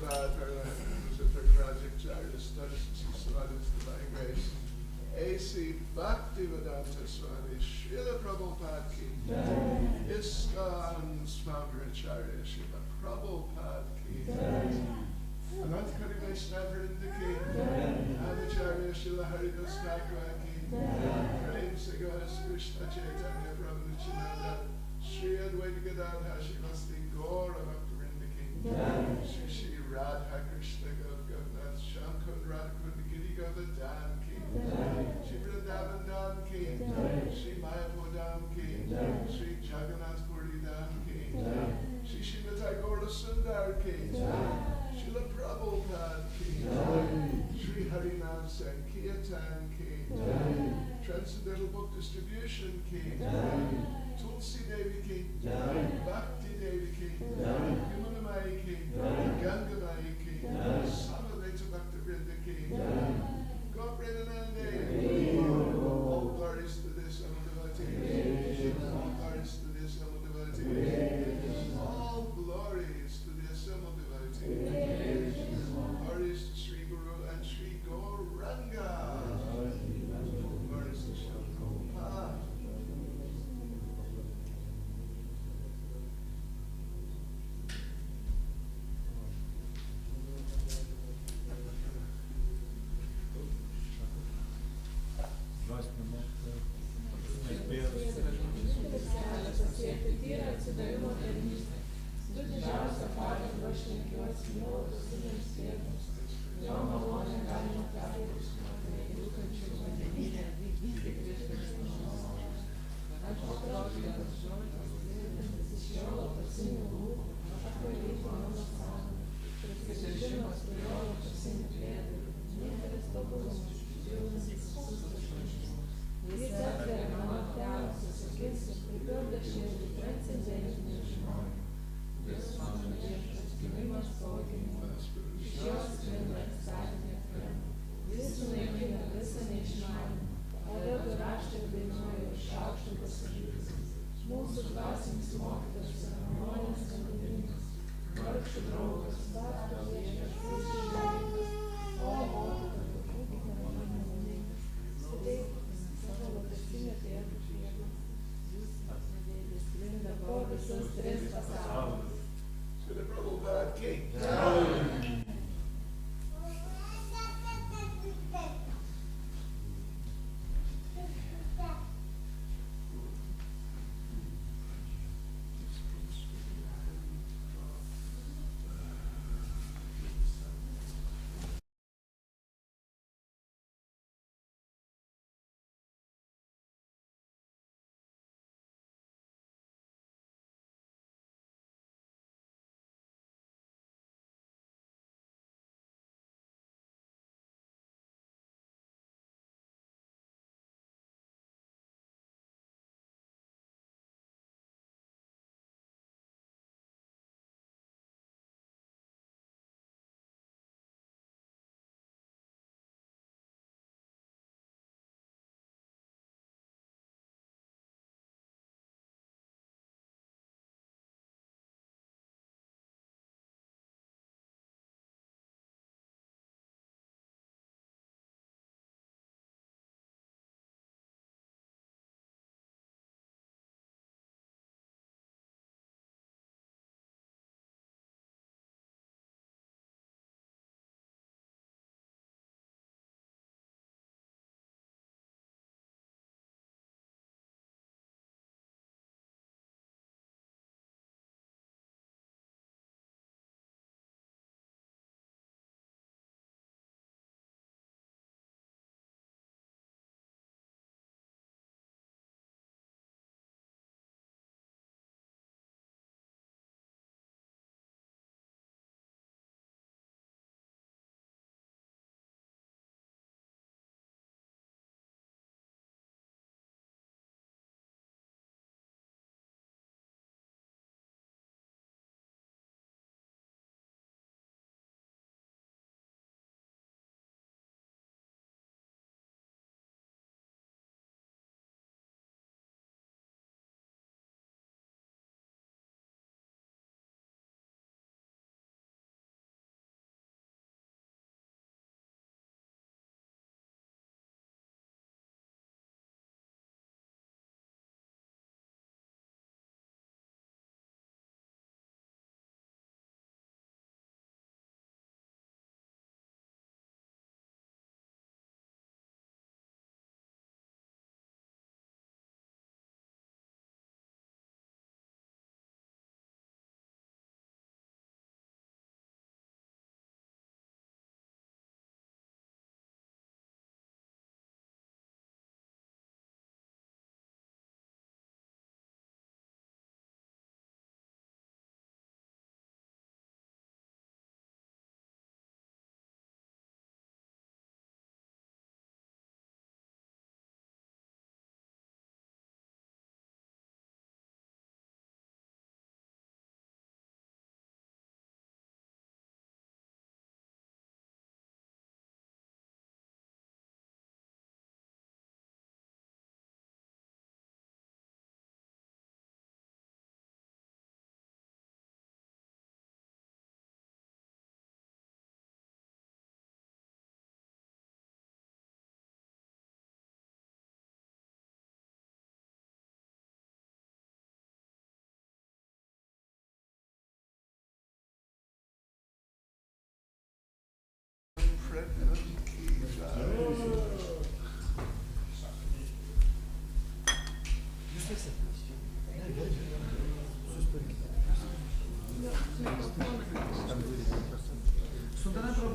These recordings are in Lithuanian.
Prabhupada, who's a project charity studies Srimad-Bhagavatam's Divine Grace. A.C. Bhaktivedanta Swami, Srila Prabhupada ki. ISKCON's founder and charity, Srila Prabhupada ki. Anantakari Vaishnavrinda ki. Amacharya Srila Haridas Thakur ki. Prem Sagas Krishna Chaitanya Prabhu Nityananda. Sri Advaita Gadadhar Shivasti Gaura Bhaktivinoda ki. Shri Shri Radha Krishna Govnath Shankar Radhakunda Giri Govardhan ki. Shri Vrindavan Dham ki. Shri Mayapur Dham ki. Shri Jagannath Puri Dham ki. Shri Srimati Gaura Sundar ki. Srila Prabhupada ki. Shri Harinam Sankirtan ki. Transcendental Book Distribution ki. Tulsi Devi ki. Bhakti Devi ki. Yamunamai ki. Gangamai ki. Samadvaita Bhakti Vrinda ki. Goprenanande. All glories to this devotee. All glories to this devotee. All glories to this devotee. All glories to Sri Guru and Sri Gauranga. All glories to Sri Prabhupada.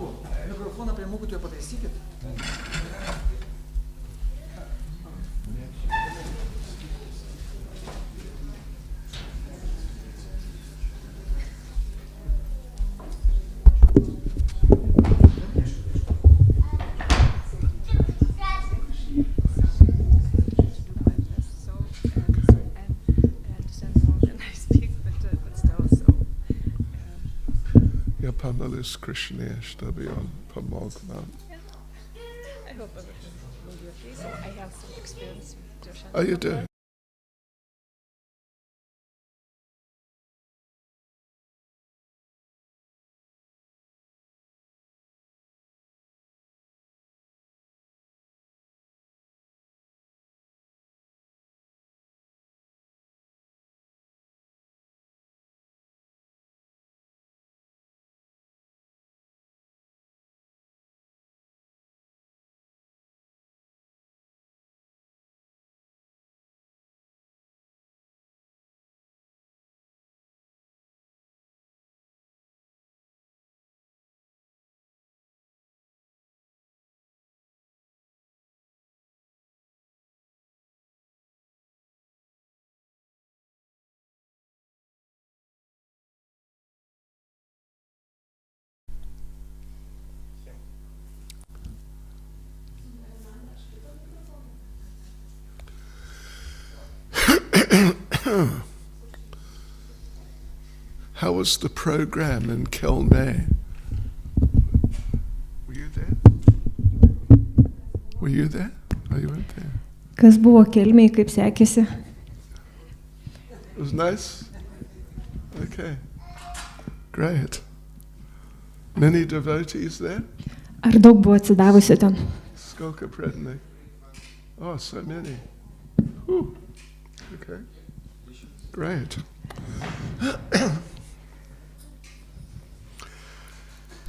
Prabhu, mikrofoną prie mokytojo pataisykit. Pamalis Krishna Shtabion Pamogna. I hope everything will be okay. So I have some experience with Darshan. Oh, you do? How was the program in Kelme? Were you there? Were you there? Oh, you weren't there. Kas buvo Kelmėje, kaip sekėsi? It was nice? Okay. Great. Many devotees there? Ar daug buvo atsidavusių ten? Skolka prednik. Oh, so many. Whew. Okay. Great.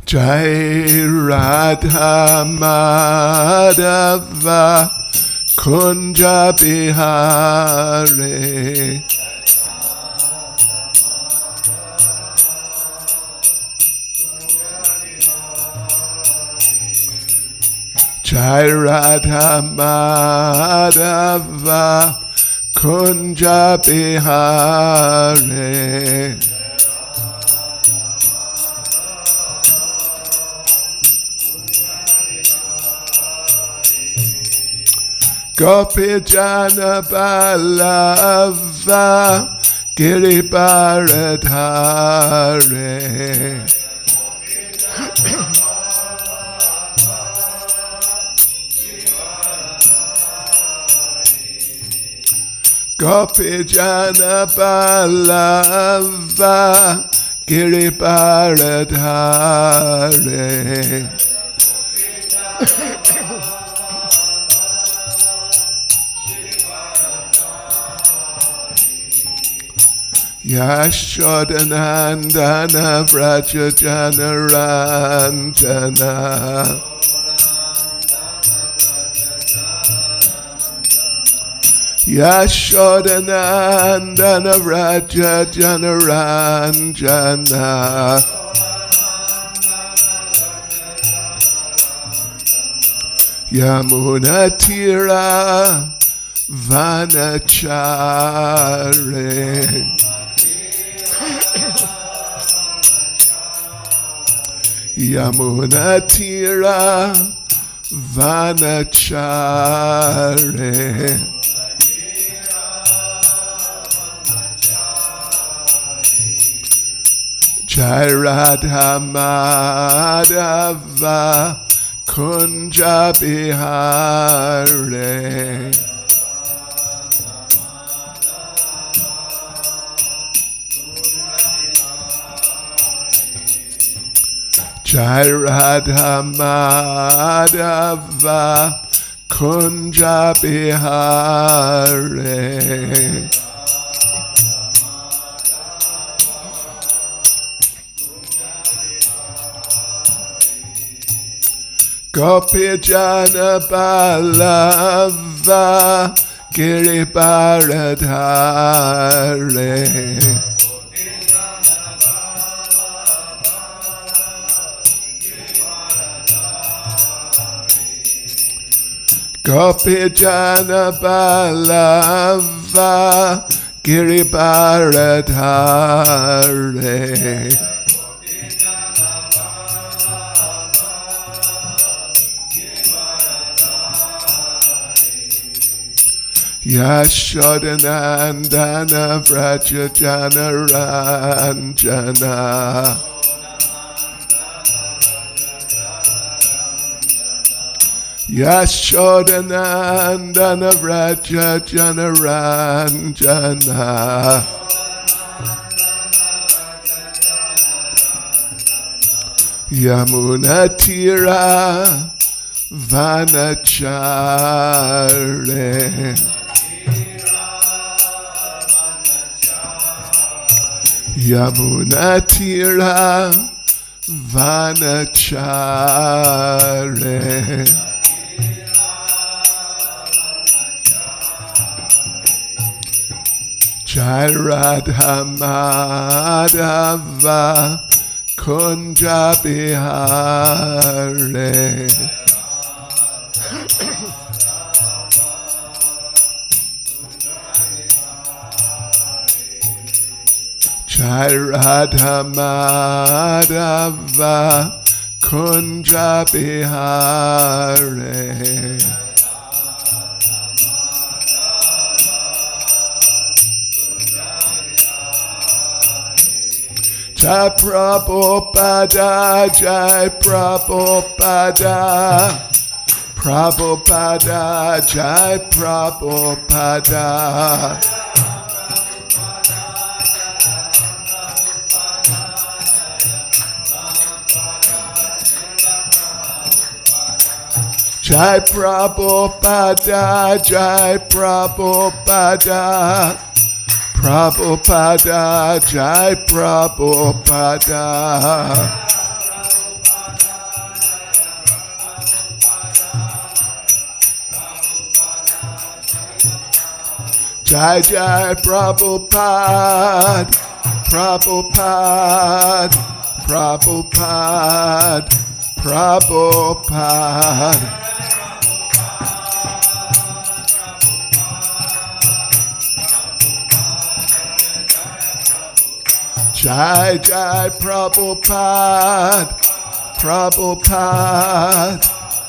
Jai Radha Madhava Kunja Bihare Jai Radha Madhava Kunja Bihare Gopi Jana Balava Giribaradhare Gopi Jana Balava Giribaradhare Yashodanandana Vraja Janaranjana Yashodanandana Vraja Janaranjana Yamunatira Vanachare Yamunatira Vanachare Jai Radha Madhava Kunja Bihare Jai Radha Madhava Kunja Bihare Gopi Jana Balava Giribaradhare Gopi Jana Balava Giribaradhare Yashodanandana Vraja Jana Ranjana Yashodanandana Vraja Jana Ranjana Yamunatira Vanachare Yamunatira Vanachare Jai Radha Madhava Kunja Bihare Jai Radha Madhava Kunja Bihare Jai Prabhupada, Jai Prabhupada, Prabhupada, Jai Prabhupada. Jai Prabhupada, Jai Prabhupada. Prabhupada, Jai Prabhupada. Jai Jai Prabhupada, Prabhupada, Prabhupada, Prabhupada. Jai Jai Prabhupada, Prabhupada,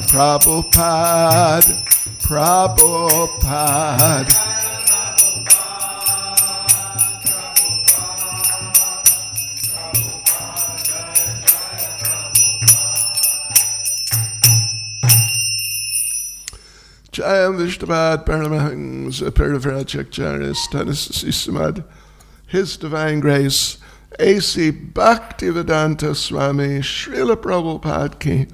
Prabhupada, Prabhupada. Jayam Vishnavad Paramahams Perivrachakcharis Tanasisamad. His Divine Grace A.C. Bhaktivedanta Swami Srila Prabhupada Ki.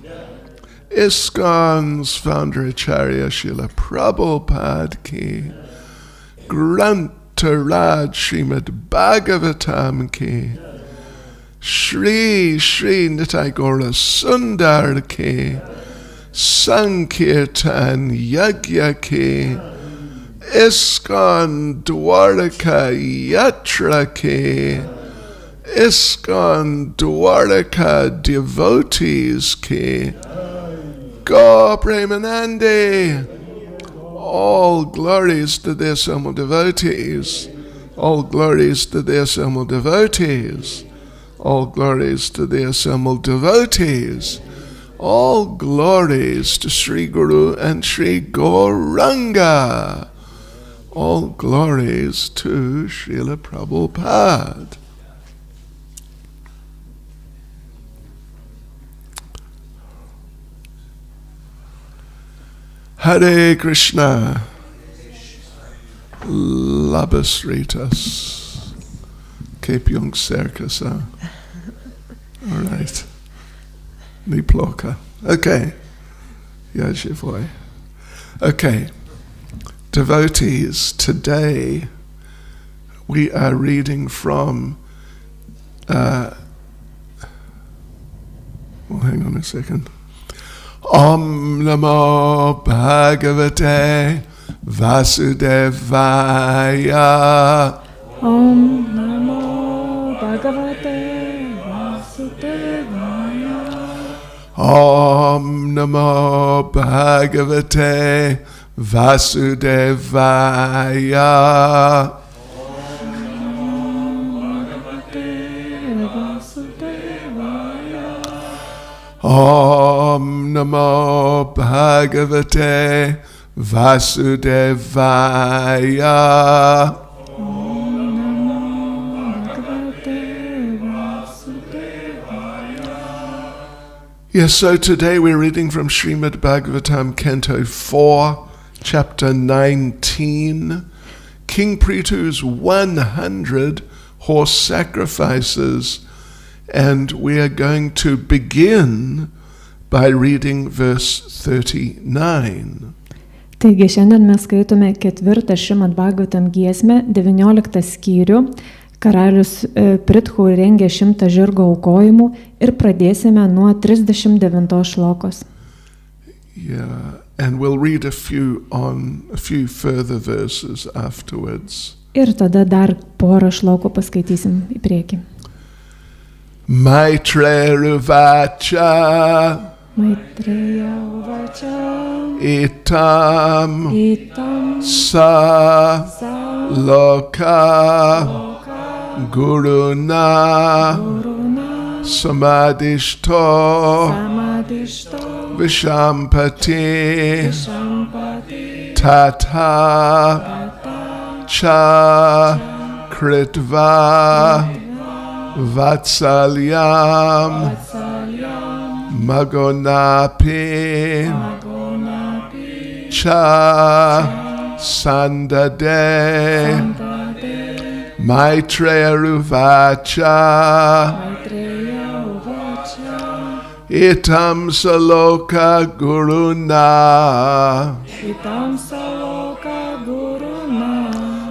ISKCON's founder Acharya Srila Prabhupada Ki. Grantaraj Srimad-Bhagavatam Ki. Shri Shri Nitai Gaura Sundar Ki. Sankirtan Yagya Ki. ISKCON Dvaraka Yatra Ki. ISKCON Dvaraka devotees Ki. Go Premanande. All glories to their assembled devotees. All glories to their assembled devotees. All glories to the assembled devotees. All glories to Sri Guru and Sri Gauranga. All glories to Srila Prabhupada. Hare Krishna. Labas Ritas. Cape Young Circus. All right. Ni ploka. Okay. Yashivoy. Okay. Devotees, today we are reading from hang on a second. Om Namo Bhagavate Vasudevaya. Om Namo Bhagavate Vasudevaya. Om Namo Bhagavate Vasudevaya. Om Namo Bhagavate Vasudevaya. Yes, so today we're reading from Srimad-Bhagavatam, Canto 4, Chapter 19, King Prithu's 100 horse sacrifices, and we are going to begin by reading verse 39. Taigi šiandien mes skaitome 4 Srimad-Bhagavatam giesmę, 19 skyrių. Karalius Prithu rengė 100 žirgo aukojimų ir pradėsime nuo 39 šlokos. Yeah, and we'll read a few further verses afterwards. Ir tada dar porą šlokų paskaitysim į priekį. Maitreya Uvacha. Maitreya Uvacha. Itam sa loka Guruna Samadhishto Vishampati Tata Cha Kritva Vatsalyam Magonapi Cha Sandade Maitreya Uvacha. Itam saloka guruna.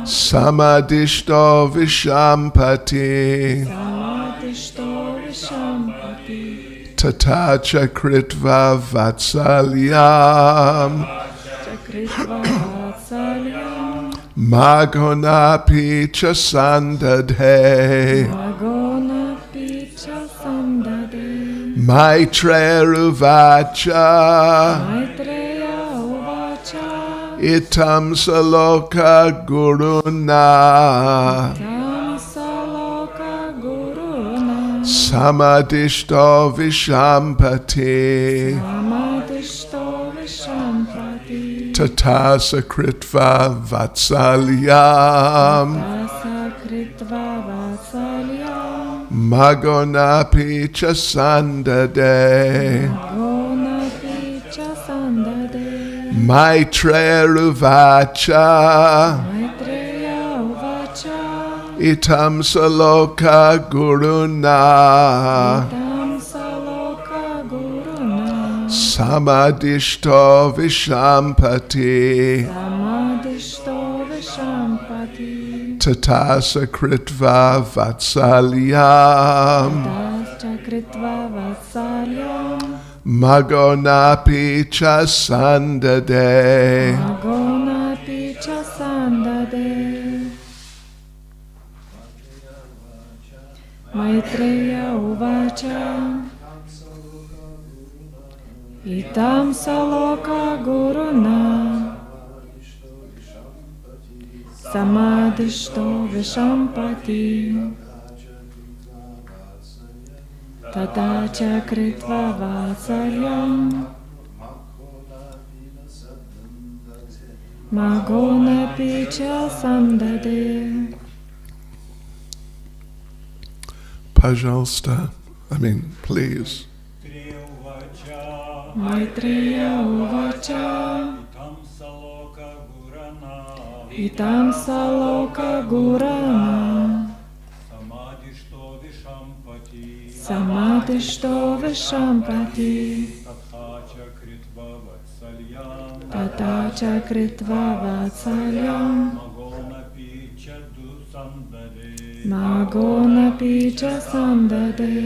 Samadhishto vishampati. Tata chakritva vatsalyam. Magonapi cha sandadhe. Maitreya Uvacha. Itam saloka guruna. Samadhishto vishampati. Tata sakritva vatsalyam. Magonapi cha sandade. Maitreya Uvacha. Itam saloka guruna. Samadhishto vishampati. Tata sakritva vatsalyam. Magonapi cha sandade. Maitreya Uvacha. Itam saloka guruna. Samadhishto vishampati. Tata chakritva vatsalyam. Magonapi cha sandade. Пожалуйста, please. Maitreya Uvacha. Itam saloka gurana. Samadhishto vishampati. Tata chakritva vatsalyam. Magonapi cha sandade.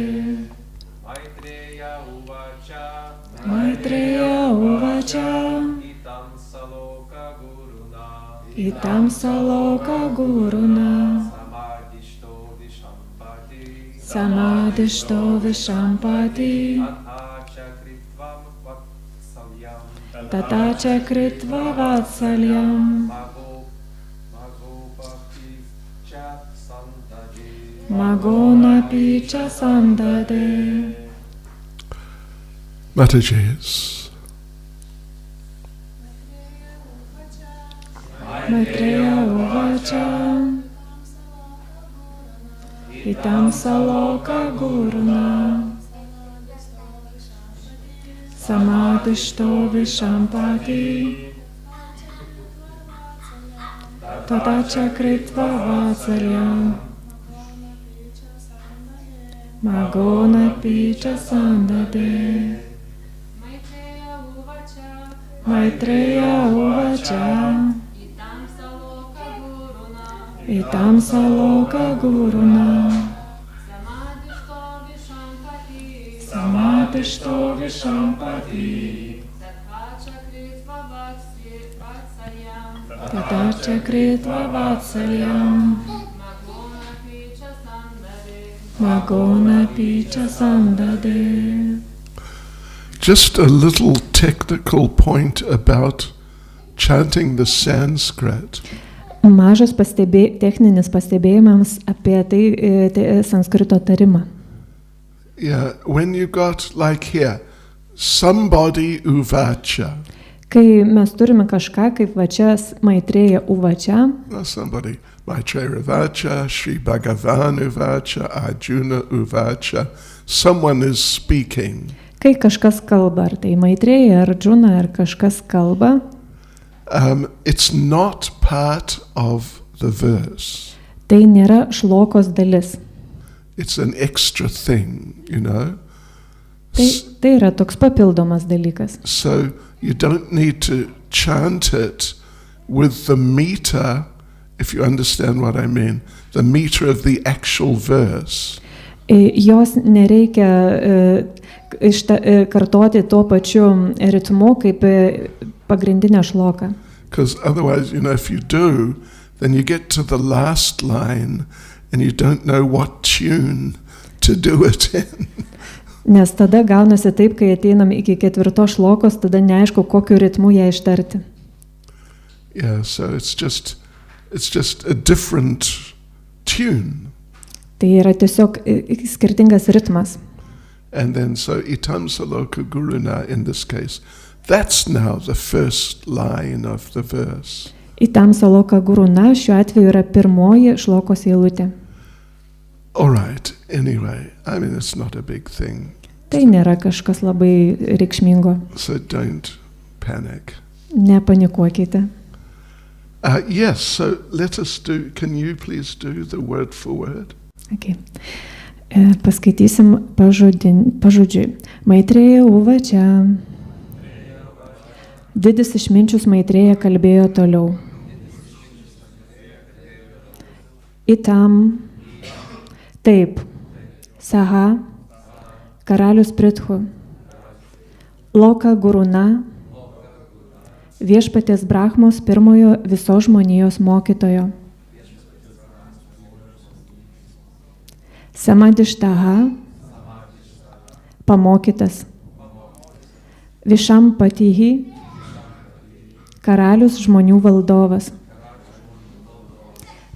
Maitreya Uvacha. Itam saloka guruna. Samadhishto vishampati. tata cha kritva vatsalyam, magona picha sandade. Mataji's. Maitreya uvacha, itam saloka guruna, samadhishto vishampati, tata cha kritva vatsalyam, magona picha sandade. Maitreya uvacha, itam saloka guruna, samadhishto vishampati, tata cha kritva vatsalyam, magona picha sandade. Just a little technical point about chanting the Sanskrit. Mažas techninis pastebėjimas apie tai sanskrito tarimą. Yeah, when you got like here, somebody uvacha. Kai mes turime kažką kaip va čia Maitreya uvacha, Somebody, Maitreya uvacha, Sri Bhagavan uvacha, Arjuna uvacha, someone is speaking. kai kažkas kalba, ar tai Maitreya, Arjuna, ar kažkas kalba, it's not part of the verse. tai nėra šlokos dalis. It's an extra thing, you know. Tai yra toks papildomas dalykas. So you don't need to chant it with the meter, if you understand what I mean, the meter of the actual verse. Jos nereikia kartoti tuo pačiu ritmu kaip pagrindinę šloką. Because otherwise, you know, if you do, then you get to the last line and you don't know what tune to do it in. Nes tada gaunasi taip, kai ateinam iki 4 šlokos, tada neaišku, kokiu ritmu ją ištarti. Yeah, so it's just a different tune. Tai yra tiesiog skirtingas ritmas. And then so itam saloka guruna in this case, that's now the first line of the verse. Itam saloka guruna šiuo atveju yra pirmoji šlokos eilutė. All right, anyway, I mean, it's not a big thing. Tai nėra kažkas labai reikšmingo. So don't panic. Nepanikuokite. Yes, so let us do, can you please do the word for word? Okay. Paskaitysim pažodžiui. Maitreya uvacha. Didis išminčius Maitreya kalbėjo toliau. Itam. Taip. Saha. Karalius Prithu. Loka guruna. Viešpaties Brahmos pirmojo visos žmonijos mokytojo. Samadhishtaha, pamokytas. Vishampatihi, karalius žmonių valdovas.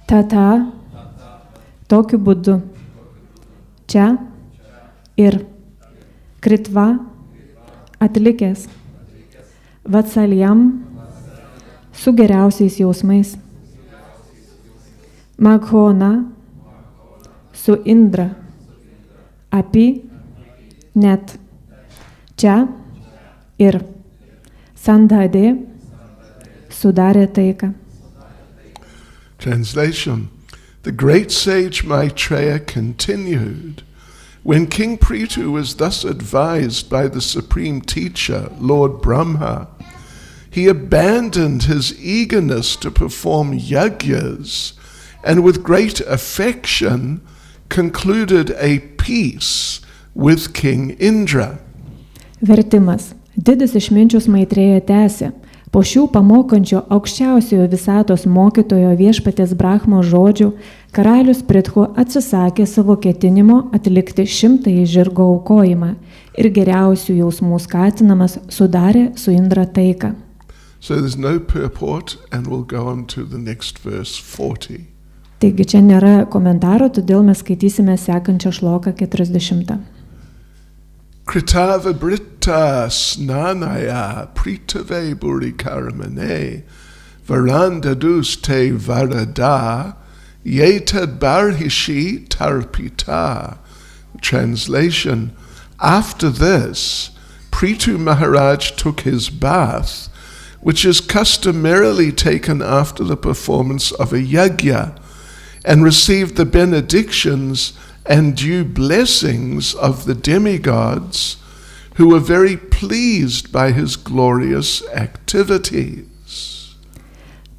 Tata, tokiu būdu. Čia ir kritva, atlikęs. Vatsalyam, su geriausiais jausmais. Maghona, su Indra, api, net, čia ir sandhade, sudarė taiką. Translation. The great sage Maitreya continued, when King Prithu was thus advised by the supreme teacher, Lord Brahma, he abandoned his eagerness to perform yajnas and with great affection concluded a peace with King Indra. Vertimas. Didis išminčius Maitreya tęsė. Po šių pamokančio aukščiausiojo visatos mokytojo viešpaties Brahmo žodžių, karalius Prithu atsisakė savo ketinimo atlikti 100 žirgo aukojimą ir geriausių jausmų skatinamas sudarė su Indra taiką. So there's no purport, and we'll go on to the next verse 40. Taigi čia nėra komentaro, todėl mes skaitysime sekančią šloką 40. Kritava britta snanaya pritave burikaramane varanda dus te varada yetad barhishi tarpita. Translation: After this, Prithu Maharaj took his bath, which is customarily taken after the performance of a yajna, and received the benedictions and due blessings of the demigods, who were very pleased by his glorious activities.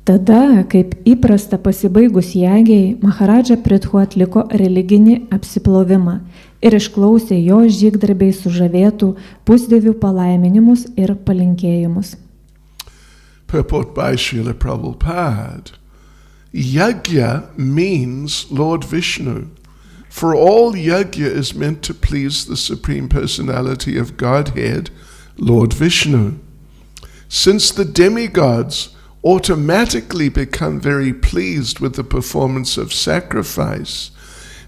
Tada, kaip įprasta pasibaigus jagiai, Maharadža Prithu atliko religinį apsiplovimą ir išklausė jo žygdarbiai sužavėtų pusdievių palaiminimus ir palinkėjimus. Purport by Srila Prabhupada. Yajna means Lord Vishnu, for all yajna is meant to please the Supreme Personality of Godhead, Lord Vishnu. Since the demigods automatically become very pleased with the performance of sacrifice,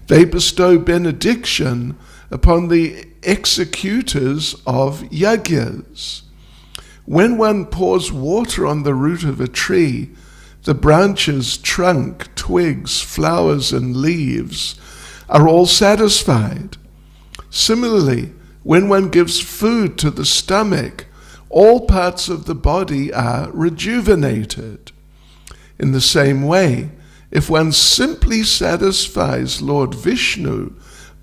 they bestow benediction upon the executors of yajnas. When one pours water on the root of a tree, the branches, trunk, twigs, flowers, and leaves are all satisfied. Similarly, when one gives food to the stomach, all parts of the body are rejuvenated. In the same way, if one simply satisfies Lord Vishnu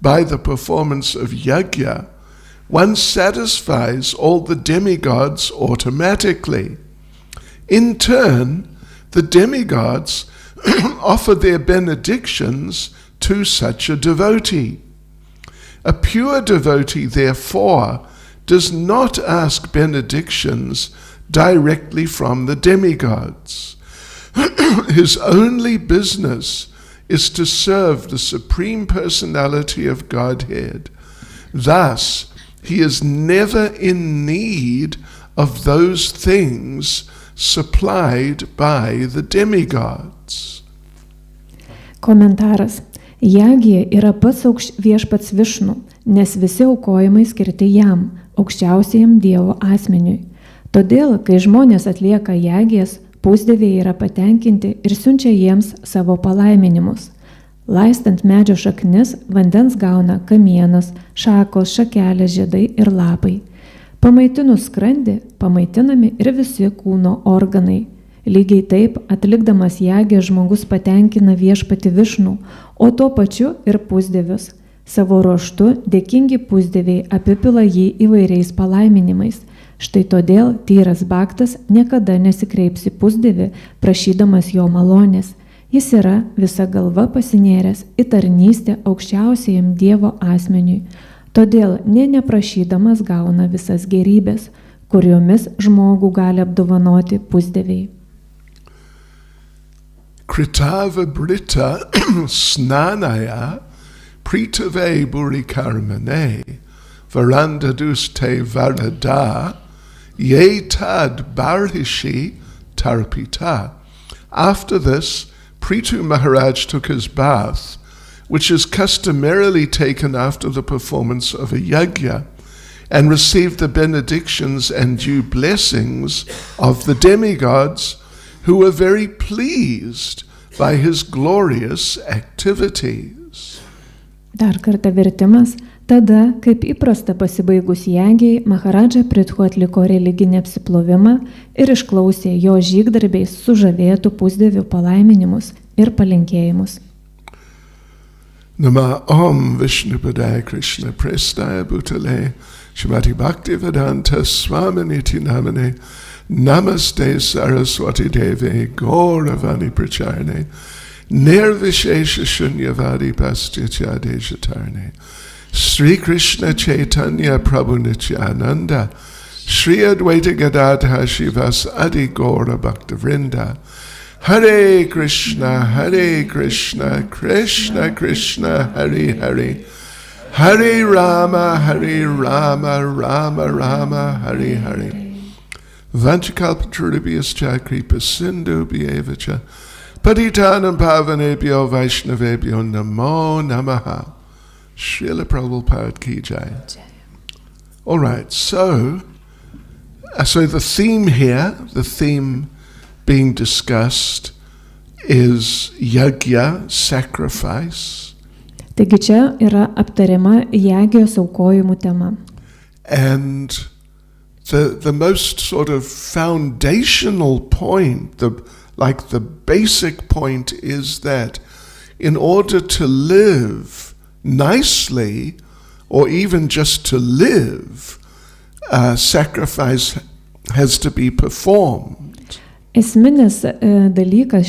by the performance of yajna, one satisfies all the demigods automatically. In turn, the demigods offer their benedictions to such a devotee. A pure devotee, therefore, does not ask benedictions directly from the demigods. His only business is to serve the Supreme Personality of Godhead. Thus, he is never in need of those things supplied by the demigods. Komentaras. Jagija yra pats viešpats Višnu, nes visi aukojimai skirti jam, aukščiausiajam Dievo asmeniui. Todėl, kai žmonės atlieka jagijas, pusdieviai yra patenkinti ir siunčia jiems savo palaiminimus. Laistant medžio šaknis, vandens gauna kamienas, šakos, šakelės, žiedai ir lapai. Pamaitinus skrandį, pamaitinami ir visi kūno organai. Lygiai taip, atlikdamas jagiją, žmogus patenkina viešpatį Višnų, o tuo pačiu ir pusdievius. Savo ruožtu dėkingi pusdieviai apipila jį įvairiais palaiminimais. Štai todėl tyras baktas niekada nesikreips į pusdievį, prašydamas jo malonės. Jis yra visa galva pasinėręs į tarnystę aukščiausiajam Dievo asmeniui. Todėl neprašydamas gauna visas gerybės, kuriomis žmogų gali apdovanoti pusdieviai. Kritava brita snanaya pritave burikarmane varanda duste varada yetad barhishi tarpita. After this, Prithu Maharaj took his bath, which is customarily taken after the performance of a yajna, and received the benedictions and due blessings of the demigods, who were very pleased by his glorious activities. Dar kartą vertimas. Tada, kaip įprasta pasibaigus jagiai, Maharadža Prithu atliko religinį apsiplovimą ir išklausė jo žygdarbiais sužavėtų pusdievių palaiminimus ir palinkėjimus. Nama Om Vishnupadaya Krishna Prestaya Bhutale Shrimati Bhaktivedanta Swaminiti Namane Namaste Saraswati Deve Gauravani Pracharne Nirvishesha Shunyavadi Pastitya Deshatarne Sri Krishna Chaitanya Prabhu Nityananda Sri Advaita Gadadha Shivas Adi Gaura Bhaktavrinda Hare Krishna, Krishna Krishna, Hare Hare Hare Rama, Rama Rama, Hare Hare. Vanchakalpatarubhyascha kripa sindhu bhyevacha. Patitanam pavanebhyo vaishnavebhyo namo namaha. Srila Prabhupada ki jai. All right, so the theme here, the theme being discussed is yajna, sacrifice. Taigi čia yra aptariama jagijos aukojimų tema. And the most sort of foundational point, the basic point is that in order to live nicely, or even just to live, sacrifice has to be performed. Esminis dalykas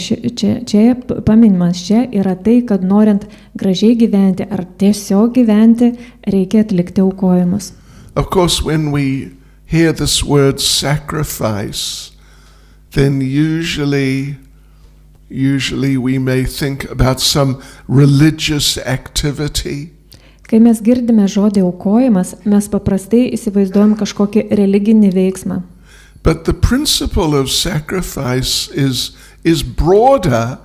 čia paminimas čia yra tai, kad norint gražiai gyventi ar tiesiog gyventi, reikia atlikti aukojimus. Of course, when we hear this word sacrifice, then usually we may think about some religious activity. Kai mes girdime žodį aukojimas, mes paprastai įsivaizduojam kažkokį religinį veiksmą. But the principle of sacrifice is broader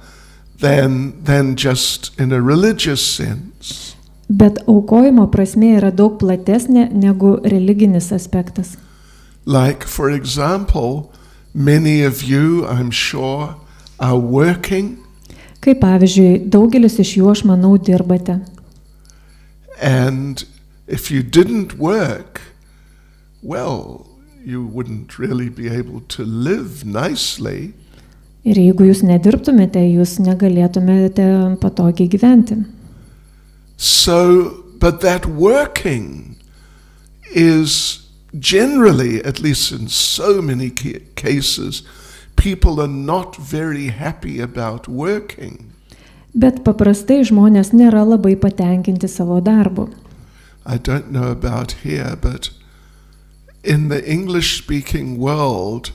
than just in a religious sense. Bet aukojimo prasmė yra daug platesnė negu religinis aspektas. Like, for example, many of you, I'm sure, are working. Kaip pavyzdžiui, daugelis iš jų, aš manau, dirbate. And if you didn't work, well, you wouldn't really be able to live nicely. Ir jeigu jūs nedirbtumėte, jūs negalėtumėte patogiai gyventi. So, but that working is generally, at least in so many cases, people are not very happy about working. Bet paprastai žmonės nėra labai patenkinti savo darbu. I don't know about here, but in the English-speaking world,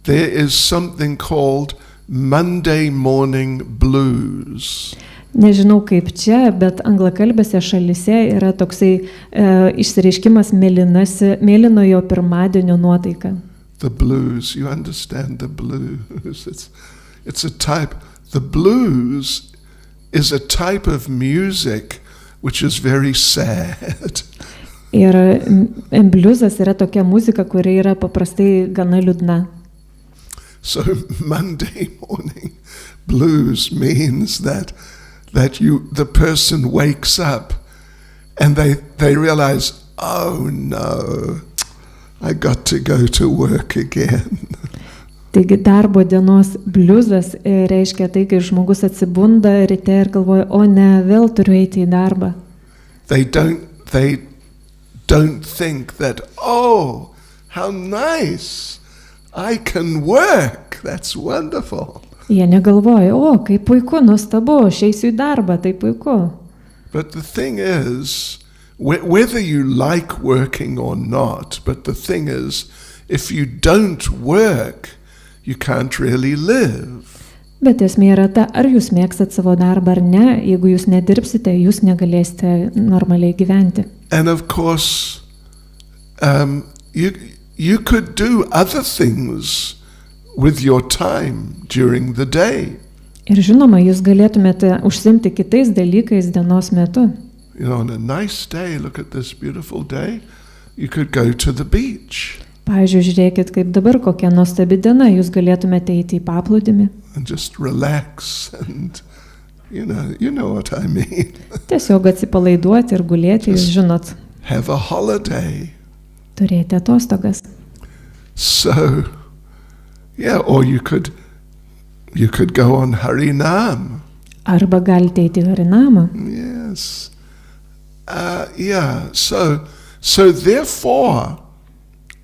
there is something called Monday morning blues. Nežinau kaip čia, bet anglakalbėse šalyse yra toksai išsireiškimas mėlynojo pirmadienio nuotaika. The blues, you understand the blues. It's a type, the blues is a type of music which is very sad. Ir bliuzas yra tokia muzika, kuri yra paprastai gana liūdna. So Monday morning blues means that the person wakes up and they realize, oh no, I got to go to work again. Taigi darbo dienos bliuzas reiškia tai, kai žmogus atsibunda ryte ir galvoja, o ne, vėl turiu eiti į darbą. They don't think that, oh, how nice, I can work, that's wonderful. Jie negalvoja, o, kaip puiku, nuostabu, aš eisiu į darbą, tai puiku. But the thing is, whether you like working or not, but the thing is, if you don't work, you can't really live. Bet esmė yra ta, ar jūs mėgstat savo darbą ar ne, jeigu jūs nedirbsite, jūs negalėsite normaliai gyventi. And of course, you could do other things with your time during the day. Ir žinoma, jūs galėtumėte užsiimti kitais dalykais dienos metu. You know, on a nice day, look at this beautiful day, you could go to the beach. Pavyzdžiui, žiūrėkit, kaip dabar kokia nuostabi diena, jūs galėtumėte eiti į paplūdimį. And just relax and, you know what I mean. Tiesiog atsipalaiduoti ir gulėti, jūs žinot. Have a holiday. Turėti atostogas. So, yeah, or you could go on Harinam. Arba galite eiti į Harinamą. Yes. Yeah, so therefore,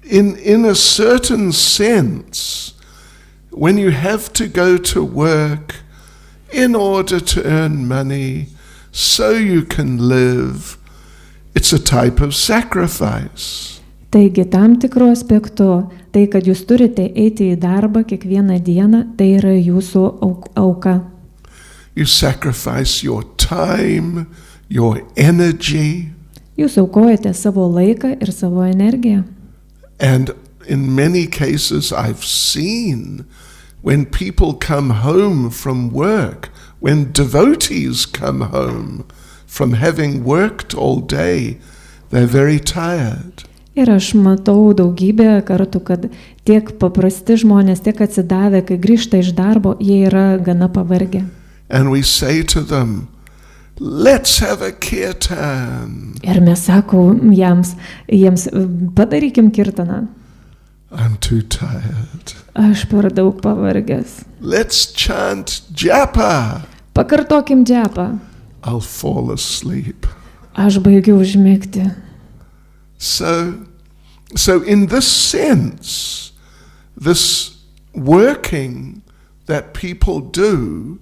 in a certain sense, when you have to go to work in order to earn money so you can live, it's a type of sacrifice. Taigi tam tikru aspektu, tai kad jūs turite eiti į darbą kiekvieną dieną, tai yra jūsų auka. You sacrifice your time, your energy. Jūs aukojate savo laiką ir savo energiją. And in many cases I've seen when people come home from work, when devotees come home from having worked all day, they're very tired. Ir aš matau daugybę kartų, kad tiek paprasti žmonės, tiek atsidavę, kai grįžta iš darbo, jie yra gana pavargę. And we say to them, let's have a kirtan. Ir mes sakom jiems, padarykim kirtaną. I'm too tired. Aš per daug pavargęs. Let's chant japa. Pakartokim džepą. I'll fall asleep. Aš baigiu užmigti. So in this sense, this working that people do,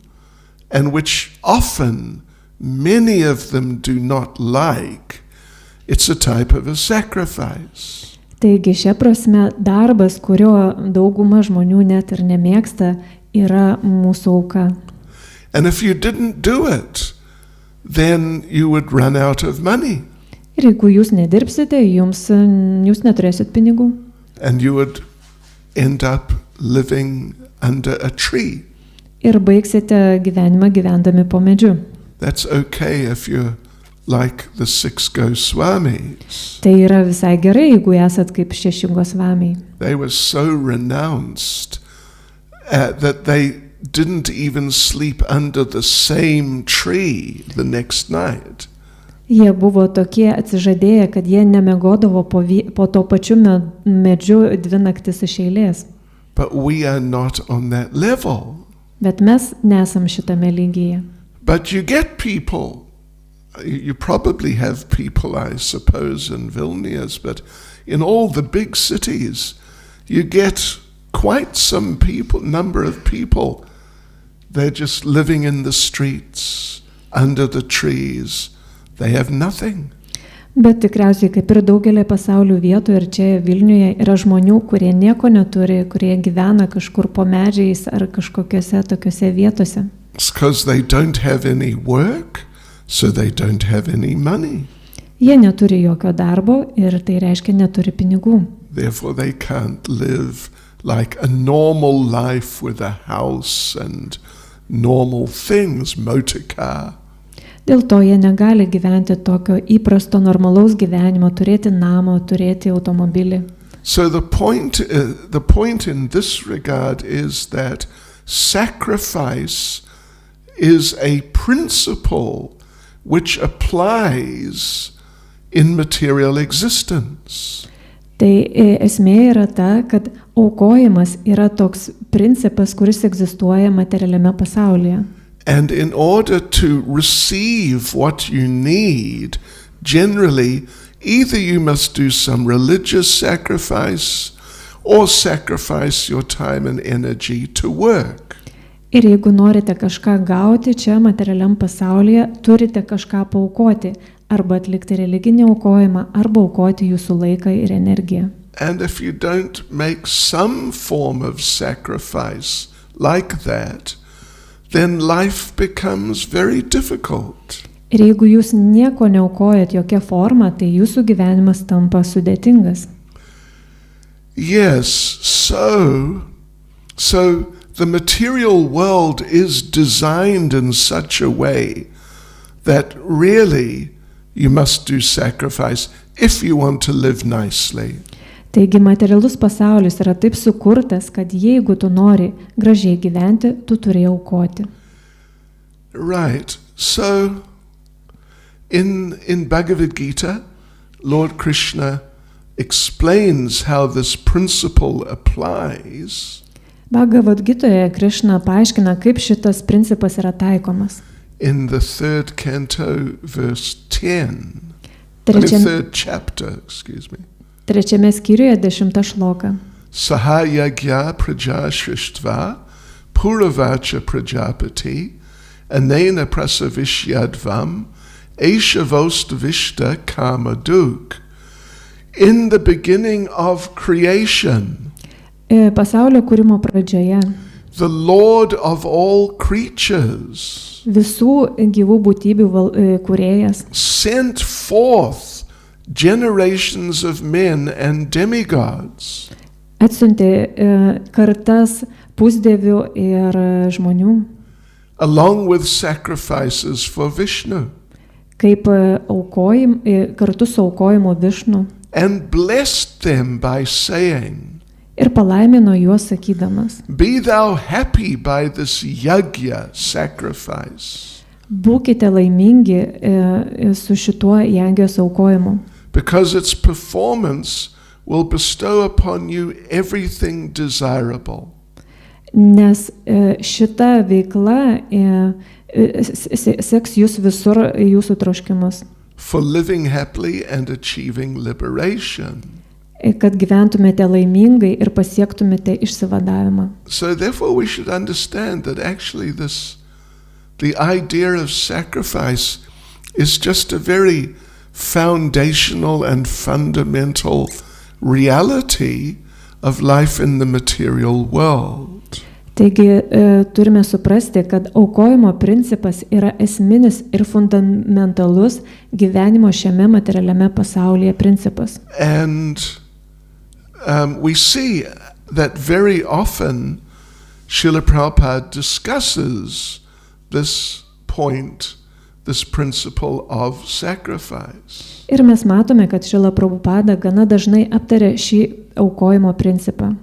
and which often many of them do not like, it's a type of a sacrifice. Taigi šia prasme darbas, kurio dauguma žmonių net ir nemėgsta, yra mūsų auka. And if you didn't do it, then you would run out of money. Ir jeigu jūs nedirbsite, jūs neturėsit pinigų. And you would end up living under a tree. Ir baigsite gyvenimą gyvendami po medžiu. That's okay if you're like the 6 swamis. Tai yra visai gerai, jeigu esat kaip 6 svamiai. They were so renounced that they didn't even sleep under the same tree the next night. Jie buvo tokie atsižadėję, kad jie nemiegodavo po to pačiu medžiu 2 naktis iš eilės. But we are not on that level. Bet mes nesam šitame lygyje. But you get people, you probably have people, I suppose, in Vilnius, but in all the big cities, you get quite some people, number of people. They're just living in the streets, under the trees. They have nothing. Bet tikriausiai, kaip ir daugelį pasaulio vietų ir čia Vilniuje, yra žmonių, kurie nieko neturi, kurie gyvena kažkur po medžiais ar kažkokiose tokiose vietose. It's because they don't have any work, so they don't have any money. Jie neturi jokio darbo ir tai reiškia neturi pinigų. Therefore they can't live like a normal life with a house and normal things, motor car. Dėl to jie negali gyventi tokio įprasto normalaus gyvenimo, turėti namą, turėti automobilį. So the point in this regard is that sacrifice is a principle which applies in material existence. Tai esmė yra ta, kad aukojimas yra toks principas, kuris egzistuoja materialiame pasaulyje. And in order to receive what you need, generally, either you must do some religious sacrifice or sacrifice your time and energy to work. Ir jeigu norite kažką gauti čia materialiam pasaulyje, turite kažką paaukoti, arba atlikti religinį aukojimą, arba aukoti jūsų laiką ir energiją. And if you don't make some form of sacrifice like that, then life becomes very difficult. Ir jeigu jūs nieko neaukojat jokia forma, tai jūsų gyvenimas tampa sudėtingas. Yes, so the material world is designed in such a way that really you must do sacrifice if you want to live nicely. Taigi materialus pasaulis yra taip sukurtas, kad jeigu tu nori gražiai gyventi, tu turi aukoti. Right. So in Bhagavad Gita, Lord Krishna explains how this principle applies. Bhagavad Gitoje Krišna paaiškina, kaip šitas principas yra taikomas. In the 3rd canto, verse 10. Third chapter, excuse me. 3 skyriuje 10 šloka. Sahayagya praja shrishtva puravacha prajapati anena prasavishyadvam eshavostvishta kamaduk. In the beginning of creation, pasaulio kūrimo pradžioje, the Lord of all creatures visų gyvų būtybių kūrėjas sent forth generations of men and demigods. Atsiuntė kartas pusdievių ir žmonių, along with sacrifices for Vishnu, kaip kartu su aukojimu Višnu, and blessed them by saying, ir palaimino juos sakydamas, be thou happy by this yajna sacrifice, būkite laimingi su šituo jangės aukojimu, because its performance will bestow upon you everything desirable. nes šita veikla seks jūs visur jūsų troškimus, For living happily and achieving liberation. kad gyventumėte laimingai ir pasiektumėte išsivadavimą. So therefore we should understand that actually the idea of sacrifice is just a very foundational and fundamental reality of life in the material world. Taigi turime suprasti, kad aukojimo principas yra esminis ir fundamentalus gyvenimo šiame materialiame pasaulyje principas. And we see that very often Srila Prabhupada discusses this point, this principle of sacrifice. Ir mes matome, kad Srila Prabhupada gana dažnai aptarė šį aukojimo principą.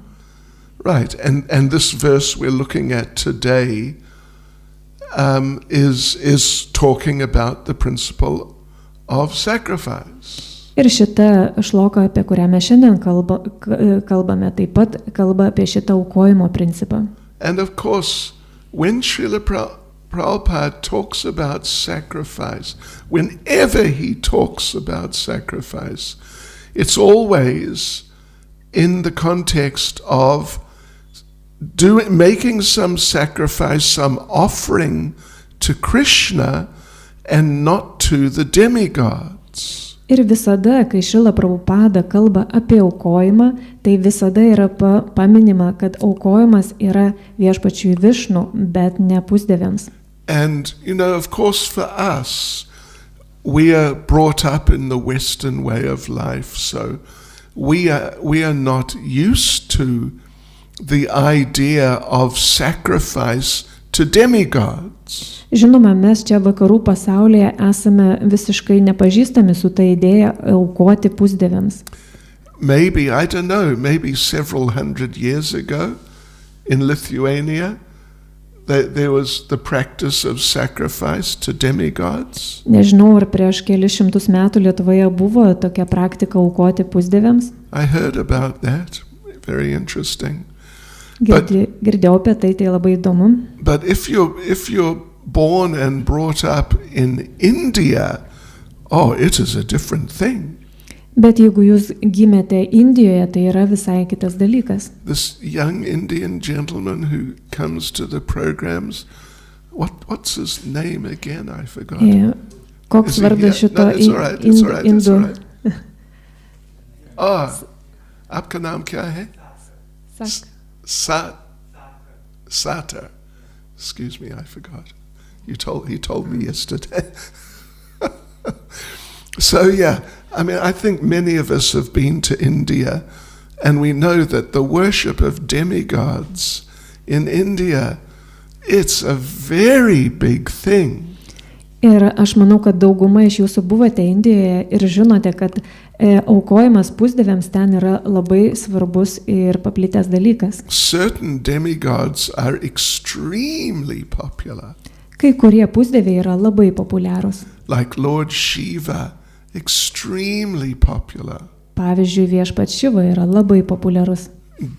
Right, and this verse we're looking at today is talking about the principle of sacrifice. Ir šita šloka, apie kurią mes šiandien kalbame, taip pat kalba apie šitą aukojimo principą. And of course, when Srila Prabhupada talks about sacrifice, whenever he talks about sacrifice, it's always in the context of making some sacrifice, some offering to Krishna and not to the demigods. Ir visada, kai Srila Prabhupada kalba apie aukojimą, tai visada yra paminima, kad aukojimas yra viešpačiui Višnu, bet ne pusdieviams. And, of course, for us, we are brought up in the Western way of life, so we are not used to the idea of sacrifice to demigods. Žinoma, mes čia vakarų pasaulyje esame visiškai nepažįstami su ta idėja aukoti pusdieviams. Maybe, I don't know, maybe several hundred years ago in Lithuania, there was the practice of sacrifice to demigods. Nežinau, ar prieš kelis šimtus metų Lietuvoje buvo tokia praktika aukoti pusdieviams. I heard about that. Very interesting. Girdėjau apie tai, tai labai įdomu. But if you're born and brought up in India, it is a different thing. Bet jeigu jūs gimėte Indijoje, tai yra visai kitas dalykas. This young Indian gentleman who comes to the programs, what's his name again? I forgot. Koks vardas šito indų? आपका नाम क्या है? Satar. Excuse me, I forgot. He told me yesterday. So yeah, I think many of us have been to India, and we know that the worship of demigods in India, it's a very big thing. Ir aš manau, kad dauguma iš jūsų buvote Indijoje ir žinote, kad aukojimas pusdieviams ten yra labai svarbus ir paplitęs dalykas. Certain demigods are extremely popular. Kai kurie pusdieviai yra labai populiarūs. Like Lord Shiva, extremely popular. Pavyzdžiui, viešpats Šiva yra labai populiarus.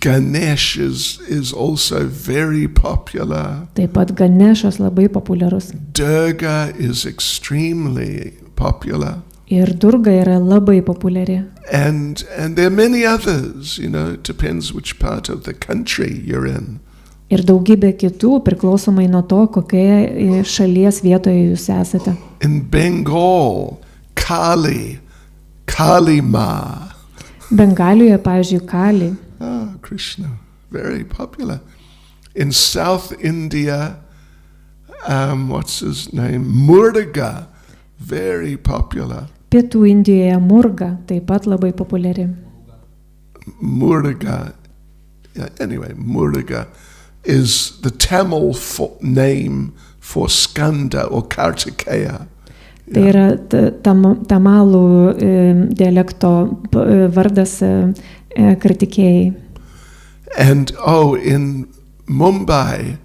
Ganesh is also very popular. Taip pat Ganešas labai populiarus. Durga is extremely popular. Ir Durga yra labai populiari. And there are many others, it depends which part of the country you're in. Ir daugybė kitų priklausomai nuo to, kokioje šalies vietoje jūs esate. In Bengal, Kali Ma. Bengalijoje, pavyzdžiui, Kali. Krishna, very popular. In South India, what's his name? Muruga, very popular. Pietų Indijoje murga taip pat labai populiari. Muruga, anyway, Muruga is the Tamil name for Skanda or Kartikeya. Tai yra tamalų dialekto vardas Kartikėjai. And in Mumbai,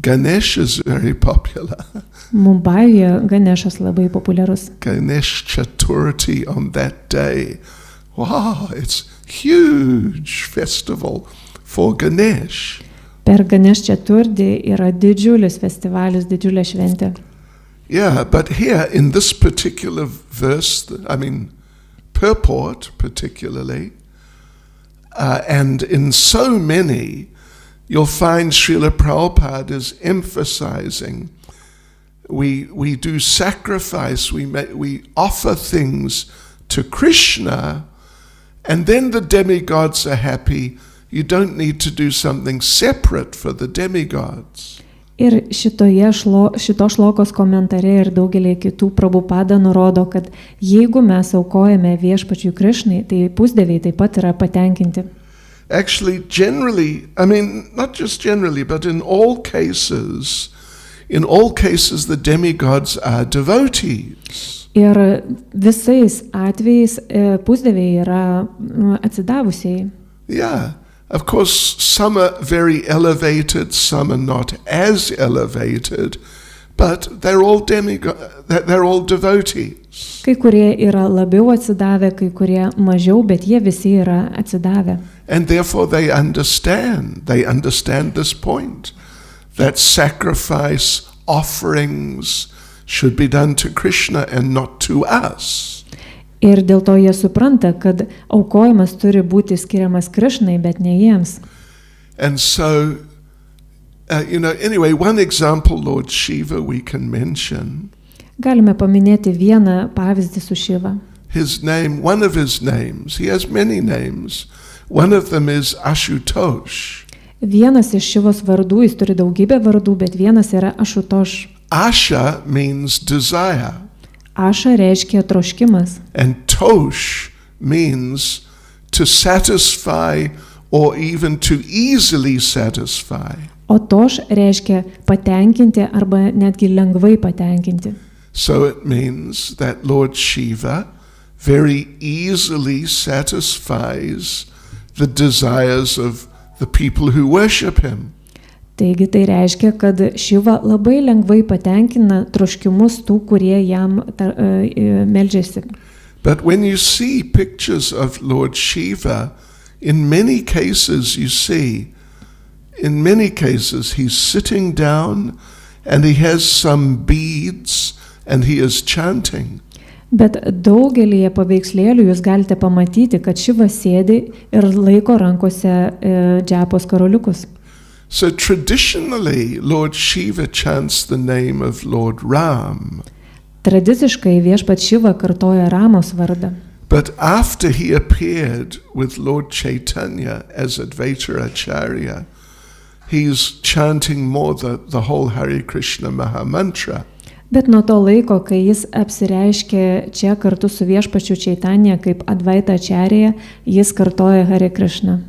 Ganesh is very popular. Mumbajuje Ganešas labai populiarus. Ganesh Chaturthi on that day. Wow, it's huge festival for Ganesh. Per Ganeš Chaturthi yra didžiulis festivalis, didžiulė šventė. Yeah, but here in this particular verse, purport particularly, and in so many, you'll find Srila Prabhupada is emphasizing we do sacrifice, we offer things to Krishna, and then the demigods are happy. You don't need to do something separate for the demigods. Ir šito šlokos komentare ir daugelį kitų Prabhupada nurodo, kad jeigu mes aukojame viešpačiui Krišnai, tai pusdieviai taip pat yra patenkinti. Actually, generally, not just generally, but in all cases, the demigods are devotees. Ir visais atvejais pusdieviai yra atsidavusiai. Yeah. Of course, some are very elevated, some are not as elevated, but they're all devotees. Kai kurie yra labiau atsidavę, kai kurie mažiau, bet jie visi yra atsidavę. And therefore they understand this point, that sacrifice, offerings should be done to Krishna and not to us. Ir dėl to jie supranta, kad aukojimas turi būti skiriamas Krišnai, bet ne jiems. And so, anyway, one example, Lord Shiva, we can mention. Galime paminėti vieną pavyzdį su Šiva. One of his names, he has many names. One of them is Ashutosh. Vienas iš Šivos vardų, jis turi daugybę vardų, bet vienas yra Ashutosh. Asha means desire. Aša reiškia troškimas. And Tosh means to satisfy or even to easily satisfy. O Tosh reiškia patenkinti arba netgi lengvai patenkinti. So it means that Lord Shiva very easily satisfies the desires of the people who worship him. Taigi tai reiškia, kad Šiva labai lengvai patenkina troškimus tų, kurie jam meldžiasi. But when you see pictures of Lord Shiva, in many cases he's sitting down and he has some beads and he is chanting. Bet daugelįje paveikslėlių jūs galite pamatyti, kad Šiva sėdi ir laiko rankose džepos karoliukus. So traditionally, Lord Shiva chants the name of Lord Ram. Tradiciškai viešpats Šiva kartoja Ramos vardą. But after he appeared with Lord Chaitanya as Advaita Acharya, he's chanting more the whole Hare Krishna Mahamantra. Bet nuo to laiko, kai jis apsireiškė čia kartu su viešpačiu Čaitanja kaip Advaita Acharya, jis kartoja Hare Krishna.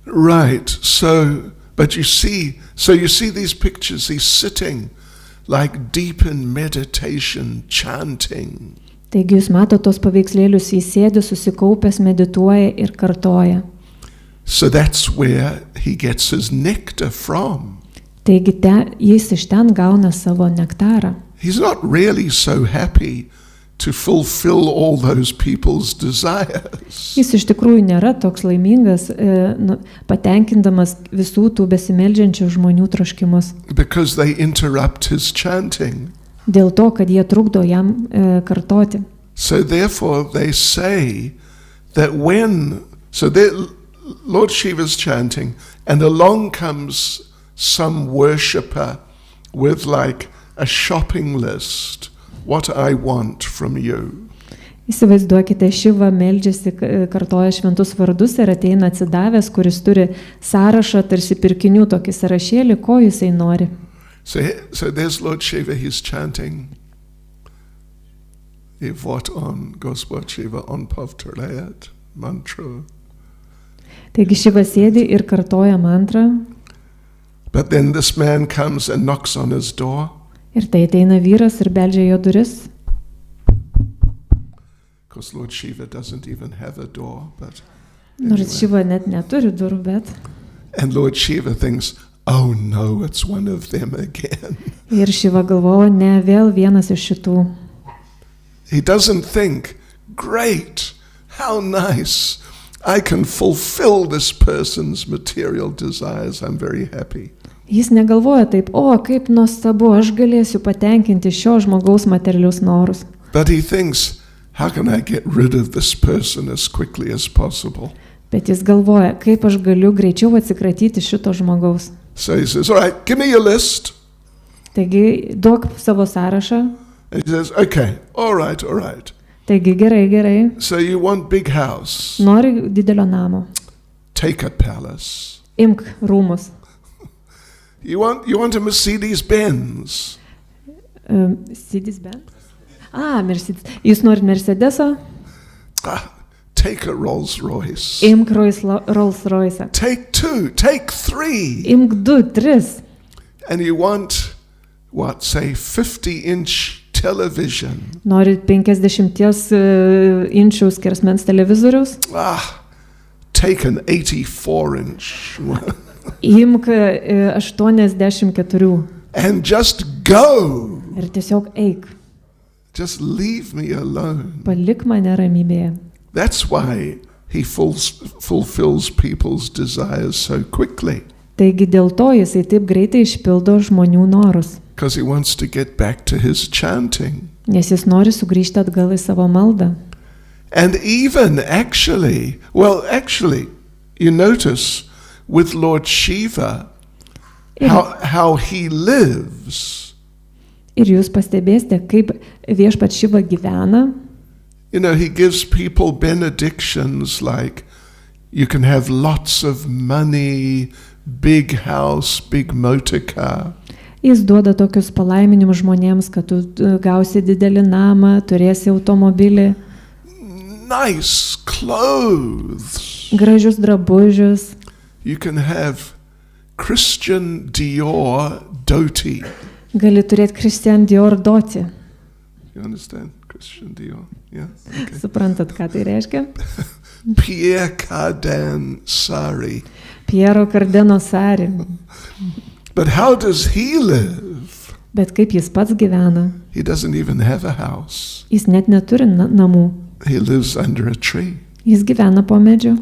Right, but you see these pictures, he's sitting like deep in meditation, chanting. Taigi jūs matote tos paveikslėlius, jis sėdi susikaupęs, medituoja ir kartoja. So that's where he gets his nectar from. Taigi jis iš ten gauna savo nektarą. He's not really so happy to fulfill all those people's desires. Jis iš tikrųjų nėra toks laimingas, patenkindamas visų tų besimeldžiančių žmonių troškimus. Because they interrupt his chanting. Dėl to, kad jie trukdo jam kartoti. So therefore they say that Lord Shiva's chanting, and along comes some worshipper with like a shopping list. What I want from you. Įsivaizduokite, Šiva meldžiasi, kartoja šventus vardus ir ateina atsidavęs, kuris turi sąrašą, tarsi pirkinių tokį sąrašėlį, ko jisai nori. So there's Lord Shiva, he's chanting. I vårt on Gospod Shiva on povtareat mantra. Taigi Šiva sėdi ir kartoja mantrą. But then this man comes and knocks on his door. Ir tai ateina vyras ir beldžia jo duris. Because Lord Shiva doesn't even have a door, but Nors Šiva net neturi durų, bet. and Lord Shiva thinks, oh no, it's one of them again. Ir Šiva galvoja, ne, vėl vienas iš šitų. He doesn't think, great, how nice, I can fulfill this person's material desires, I'm very happy. Jis negalvoja taip, o kaip nuostabu, aš galėsiu patenkinti šio žmogaus materialius norus. But he thinks, how can I get rid of this person as quickly as possible? Bet jis galvoja, kaip aš galiu greičiau atsikratyti šito žmogaus. So he says, all right, give me your list. Taigi, duok savo sąrašą. And he says, okay, all right. Taigi, gerai. So you want big house, Nori didelio namo. take a palace. Imk rūmus. You want a Mercedes Benz. Mercedes Benz? Mercedes. Jūs norit Mercedeso? Take a Rolls Royce. Imk Rolls Royce. Take 2, take 3. Imk 2, 3. And you want, what, say 50-inch television. Norit 50 inčių skersmens televizoriaus? Take an 84-inch one. Imk 84. And just go. Ir tiesiog eik. Just leave me alone. Palik mane ramybėje. That's why he fulfills people's desires so quickly. Taigi dėl to jisai taip greitai išpildo žmonių norus. Because he wants to get back to his chanting. Nes jis nori sugrįžti atgal į savo maldą. And even actually, you notice with Lord Shiva how he lives. Ir jūs pastebėsite, kaip viešpats Šiva gyvena. You know, he gives people benedictions like you can have lots of money, big house, big motor car. Jis duoda tokius palaiminimus žmonėms, kad tu gausi didelį namą, turėsi automobilį. Nice clothes. Gražius drabužius. You can have Christian Dior dhoti. Gali turėti Christian Dior dhoti. You understand? Christian Dior. Yeah. Okay. Suprantat, ką tai reiškia? Pierre Cardin sari. Piero Cardino sari. But how does he live? Bet kaip jis pats gyvena? He doesn't even have a house. Jis net neturi namų. He lives under a tree. Jis gyvena po medžiu.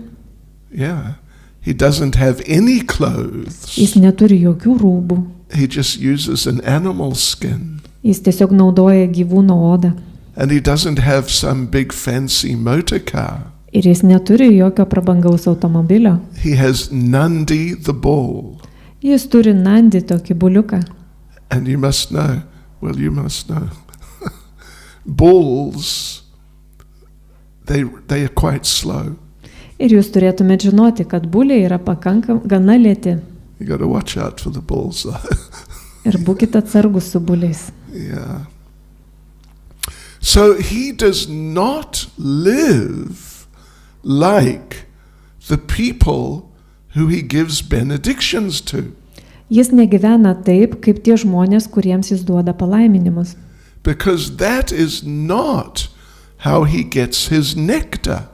Yeah. He doesn't have any clothes. Jis neturi jokių rūbų. He just uses an animal skin. Jis tiesiog naudoja gyvūno odą. And he doesn't have some big fancy motor car. Ir jis neturi jokio prabangaus automobilio. He has Nandi the bull. Jis turi Nandi tokį buliuką. And you must know, bulls, they are quite slow. Ir jūs turėtumėte žinoti, kad buliai yra gana lėti. You got to watch out for the bulls. Ir būkite atsargus su buliais. Yeah. So he does not live like the people who he gives benedictions to. Jis negyvena taip, kaip tie žmonės, kuriems jis duoda palaiminimus. Because that is not how he gets his nectar.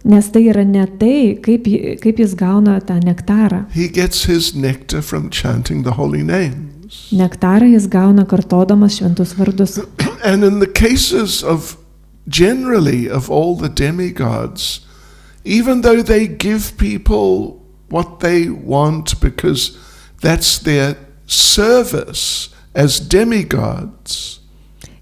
Nes tai yra ne tai, kaip jis gauna tą nektarą. He gets his nectar from chanting the holy names. Nektarą jis gauna kartodamas šventus vardus. And in the cases of generally of all the demigods, even though they give people what they want because that's their service as demigods.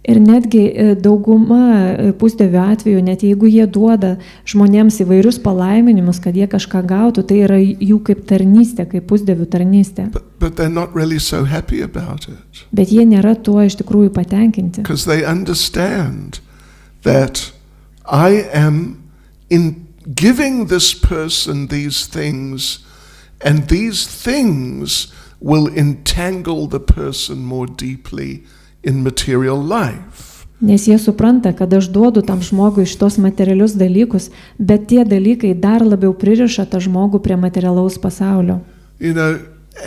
Ir netgi dauguma pusdievių atveju, net jeigu jie duoda žmonėms įvairius palaiminimus, kad jie kažką gautų, tai yra jų kaip tarnystė, kaip pusdievių tarnystė. But they're not really so happy about it. Bet jie nėra tuo iš tikrųjų patenkinti. Because they understand that I am in giving this person these things, and these things will entangle the person more deeply in material life. Nes jie supranta, kad aš duodu tam žmogui šitos materialius dalykus, bet tie dalykai dar labiau pririša tą žmogų prie materialaus pasaulio. You know,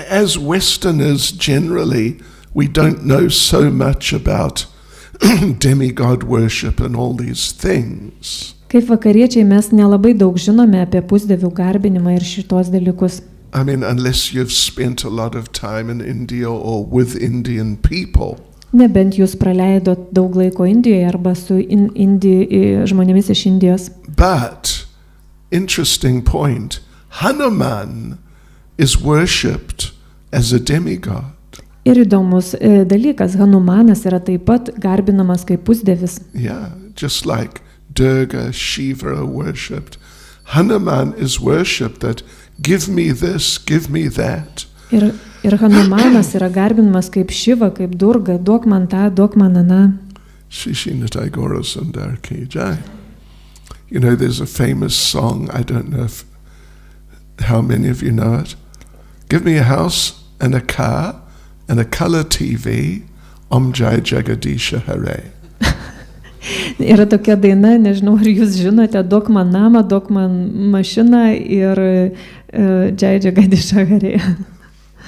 as Westerners generally, we don't know so much about demigod worship and all these things. Kaip vakariečiai mes nelabai daug žinome apie pusdievių garbinimą ir šitos dalykus. I mean, unless you've spent a lot of time in India or with Indian people. Nebent jūs praleidot daug laiko Indijoje arba su žmonėmis iš Indijos. But, interesting point, Hanuman is worshipped as a demigod. Ir įdomus dalykas, Hanumanas yra taip pat garbinamas kaip pusdievis. Yeah, just like Durga, Shiva are worshipped. Hanuman is worshipped that give me this, give me that. Ir Hanumanas yra garbinamas kaip Šiva, kaip Durga, duok man tą, duok man aną. Shishinatai Goro Sundar Ki Jai. You know, there's a famous song, I don't know how many of you know it. Give me a house and a car and a color TV, Om Jai Jagadisha Hare. Yra tokia daina, nežinau, ar jūs žinote, duok man namą, duok man mašiną ir Jai Jagadisha Hare.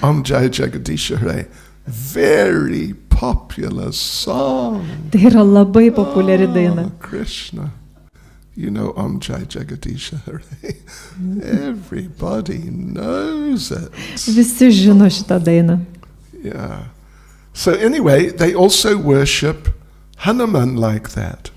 Om Jai Jagadisha Hare. Very popular song. Tai yra labai populiari daina. Krishna. You know Om Jai Jagadisha Hare. Everybody knows it. Visi žino šitą dainą. Yeah. So anyway, they also worship Hanuman like that.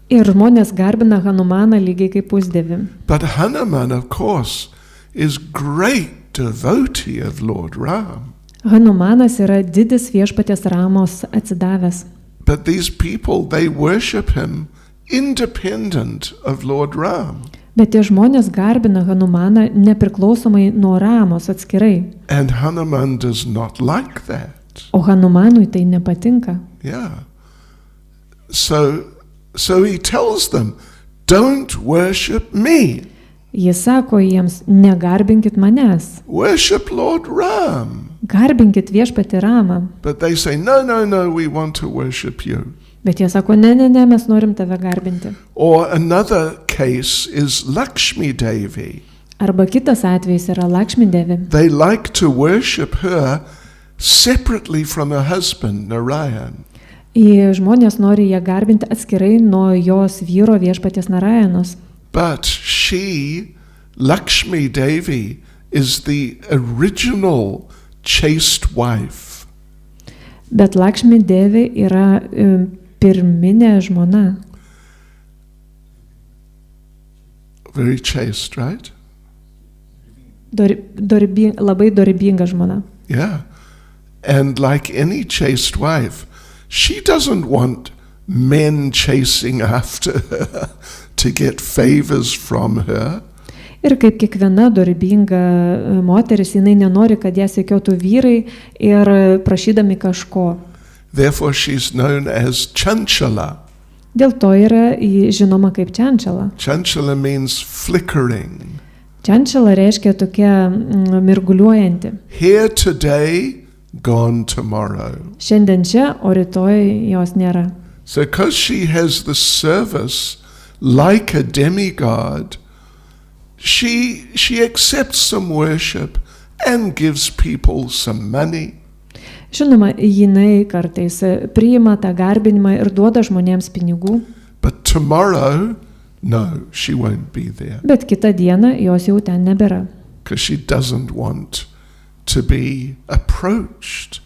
Ir žmonės garbina Hanumaną lygiai kaip pusdievį. But Hanuman, of course, is great devotee of Lord Ram. Hanumanas yra didis viešpaties Ramos atsidavęs. But these people, they worship him independent of Lord Ram. Bet tie žmonės garbina Hanumaną nepriklausomai nuo Ramos atskirai. And Hanuman does not like that. O Hanumanui tai nepatinka. Yeah. So he tells them, don't worship me. Jis sako jiems, negarbinkit manęs. Worship Lord Ram. Garbinkit viešpatį Ramą. But they say, no, we want to worship you. Bet jie sako, ne, mes norim tave garbinti. Or another case is Lakshmi Devi. Arba kitas atvejis yra Lakshmi Devi. They like to worship her separately from her husband, Narayan. Žmonės nori ją garbinti atskirai nuo jos vyro viešpaties Narayanos. But she, Lakshmi Devi, is the original chaste wife. Bet Lakshmi Devi yra pirminė žmona. Very chaste, right? Labai dorybinga žmona. Yeah. And like any chaste wife, she doesn't want men chasing after her to get favors from her. Ir kaip kiekviena dorybinga moteris, jinai nenori, kad ją sekiotų vyrai ir prašydami kažko. Therefore she's known as Chanchala. Dėl to yra žinoma kaip Chanchala. Chanchala means flickering. Chanchala reiškia tokia mirguliuojanti. Here today, gone tomorrow. Šiandien čia, o rytoj jos nėra. So because she has the service like a demigod, she accepts some worship and gives people some money. Žinoma, jinai kartais priima tą garbinimą ir duoda žmonėms pinigų. But tomorrow, no, she won't be there. Bet kitą dieną jos jau ten nebėra. Because she doesn't want to be approached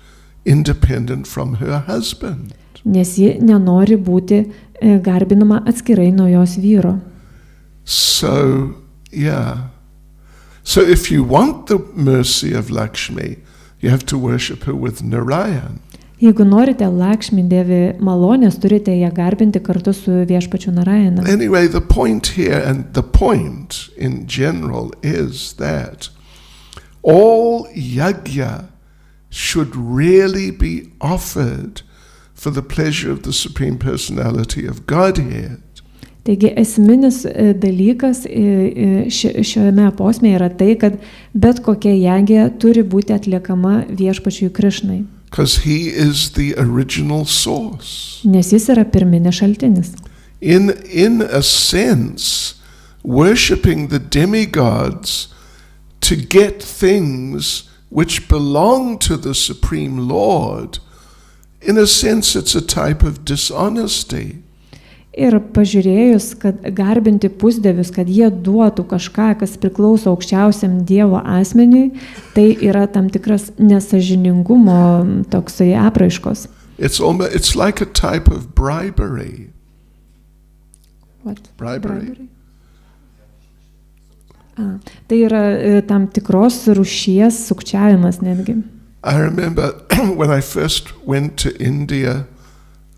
independent from her husband. Nes ji nenori būti garbinama atskirai nuo jos vyro. So, yeah. So if you want the mercy of Lakshmi, you have to worship her with Narayan. Jeigu norite Lakshmi Devi malonės, turite ją garbinti kartu su viešpačiu Narayana. Anyway, the point here and the point in general is that all yajna should really be offered for the pleasure of the Supreme Personality of Godhead. Taigi esminis dalykas šiame posmėje yra tai, kad bet kokia jagė turi būti atliekama viešpačiui Krišnai. Because he is the original source. Nes jis yra pirminis šaltinis. In a sense, worshipping the demigods to get things which belong to the Supreme Lord, in a sense it's a type of dishonesty. Ir pažiūrėjus, kad garbinti pusdievius, kad jie duotų kažką, kas priklauso aukščiausiam Dievo asmeniui, tai yra tam tikras nesažiningumo toksai apraiškos. It's like a type of bribery. What? Bribery. Tai yra tam tikros rūšies sukčiavimas netgi. I remember when I first went to India,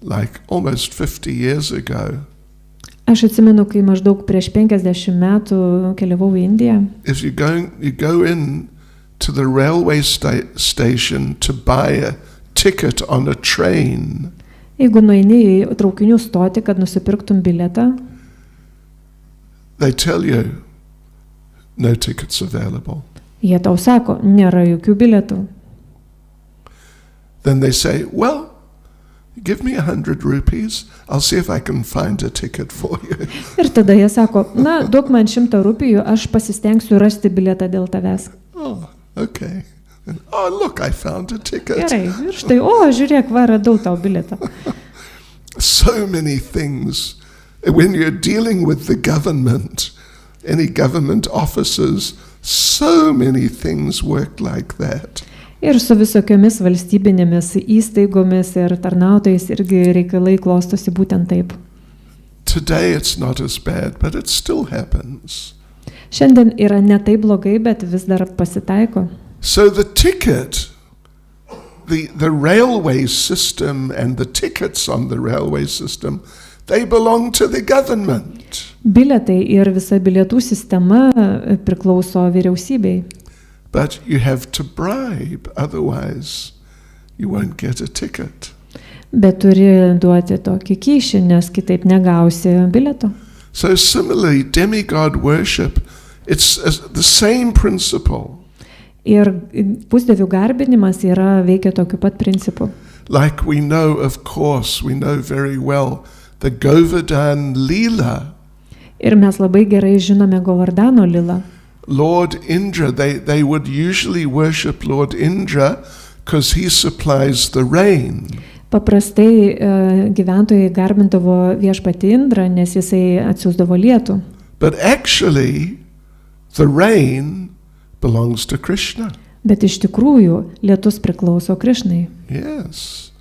like almost 50 years ago. Aš atsimenu, kai maždaug prieš 50 metų keliavau į Indiją. If you go in to the railway station to buy a ticket on a train. Jeigu nueini į traukinių stotį, kad nusipirktum bilietą, they tell you no tickets available. Jie tau sako, nėra jokių bilietų. Then they say, well, give me 100 rupees, I'll see if I can find a ticket for you. Ir tada jie sako, na, duok man 100 rupijų, aš pasistengsiu rasti bilietą dėl tavęs. Oh, okay. And, oh, look, I found a ticket. Gerai, ir štai, žiūrėk, va, radau tau bilietą. So many things. When you're dealing with the government, any government officers, so many things work like that. Ir su visokiomis valstybinėmis įstaigomis ir tarnautojais irgi reikalai klostosi būtent taip. Today it's not as bad, but it still happens. Šiandien yra ne taip blogai, bet vis dar pasitaiko. So the ticket, the railway system and the tickets on the railway system, they belong to the government. Bilietai ir visa bilietų sistema priklauso vyriausybei. But you have to bribe, otherwise you won't get a ticket. Bet turi duoti tokį kyšį, nes kitaip negausi bilieto. So similarly, demigod worship, it's the same principle. Ir pusdievių garbinimas veikia tokiu pat principu. Like we know, of course, we know very well the Govardhan Lila. Ir mes labai gerai žinome Govardhano lilą. Lord Indra, they would usually worship Lord Indra because he supplies the rain. Paprastai gyventojai garbindavo viešpatį Indrą, nes jisai atsiųsdavo lietų. But actually, the rain belongs to Krishna. Bet iš tikrųjų lietus priklauso Krišnai. Yes.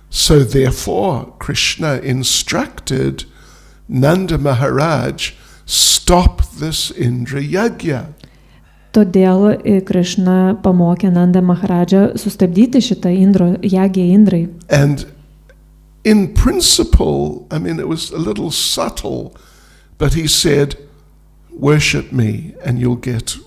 So therefore, Krishna instructed Nanda Maharaj, stop this Indra Yagya. Todėl Krišna pamokė Nanda Maharadžą sustabdyti šitą Jagiją Indrai. And in principle, I mean, it was a little subtle, but he said, worship me and you'll get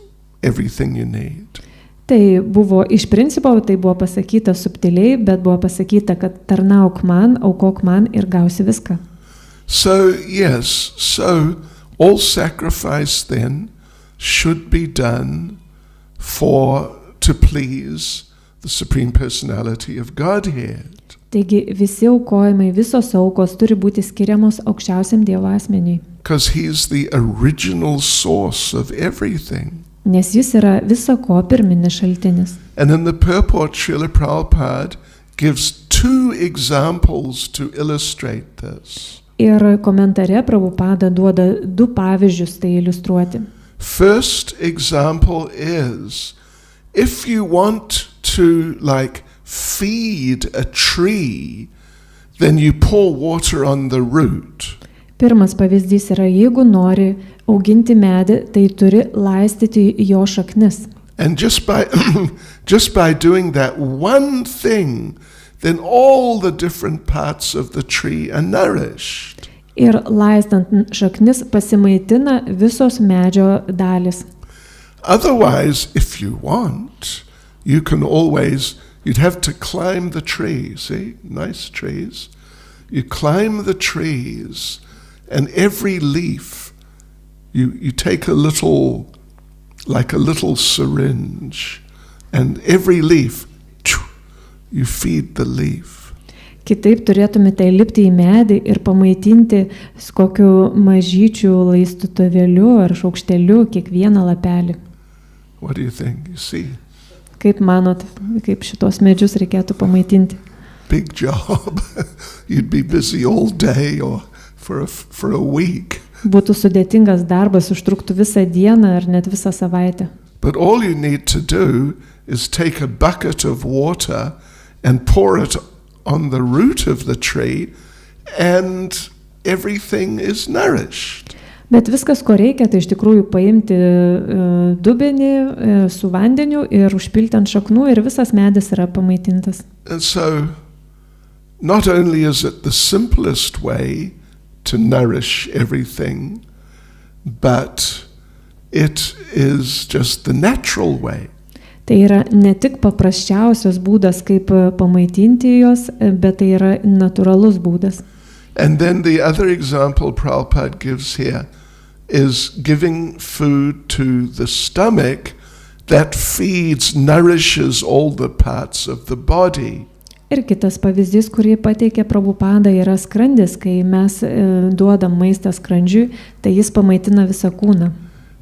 everything you need. Tai buvo iš principo, tai buvo pasakyta subtiliai, bet buvo pasakyta, kad tarnauk man, aukok man ir gausi viską. So, yes, all sacrifice then should be done to please the Supreme Personality of Godhead. Taigi visi aukojimai, visos aukos turi būti skiriamos aukščiausiam Dievo asmeniui. Because he's the original source of everything. Nes jis yra viso ko pirminis šaltinis. And in the purport, Srila Prabhupada gives 2 examples to illustrate this. Ir komentare Prabhupada duoda 2 pavyzdžius tai iliustruoti. First example is, if you want to feed a tree, then you pour water on the root. Pirmas pavyzdys yra, jeigu nori auginti medį, tai turi laistyti jo šaknis. And just by doing that one thing, then all the different parts of the tree are nourished. Ir laistant šaknis pasimaitina visos medžio dalis. Otherwise, if you want, you'd have to climb the tree. See, nice trees. You climb the trees, and every leaf, you take a little syringe, and every leaf, you feed the leaf. Kitaip turėtumėte įlipti į medį ir pamaitinti kokiu mažyčiu laistutuvėliu ar šaukšteliu kiekvieną lapelį. What do you think? You see? Kaip manot, kaip šitos medžius reikėtų pamaitinti? Big job. You'd be busy all day or for a week. Būtų sudėtingas darbas, užtruktų visą dieną ar net visą savaitę. But all you need to do is take a bucket of water and pour it on the root of the tree, and everything is nourished. Bet viskas, ko reikia, tai iš tikrųjų paimti dubenį su vandeniu ir užpilti ant šaknų ir visas medis yra pamaitintas. And so, not only is it the simplest way to nourish everything, but it is just the natural way. Tai yra ne tik paprasčiausias būdas, kaip pamaitinti juos, bet tai yra natūralus būdas. And then the other example Prabhupada gives here is giving food to the stomach that feeds, nourishes all the parts of the body. Ir kitas pavyzdys, kurį pateikė Prabhupada, yra skrandis, kai mes duodam maistą skrandžiui, tai jis pamaitina visą kūną.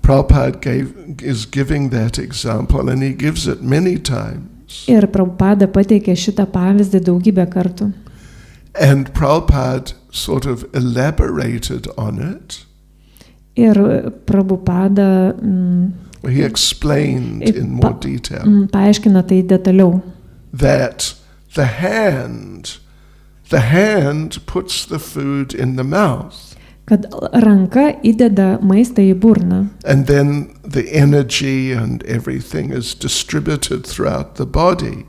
Prabhupada is giving that example, and he gives it many times. Ir Prabhupada pateikė šitą pavyzdį daugybę kartų. And Prabhupada sort of elaborated on it. Ir Prabhupada He explained in more detail paaiškina tai detaliau. that the hand puts the food in the mouth. Kad ranka įdeda maistą į burną. And then the energy and everything is distributed throughout the body.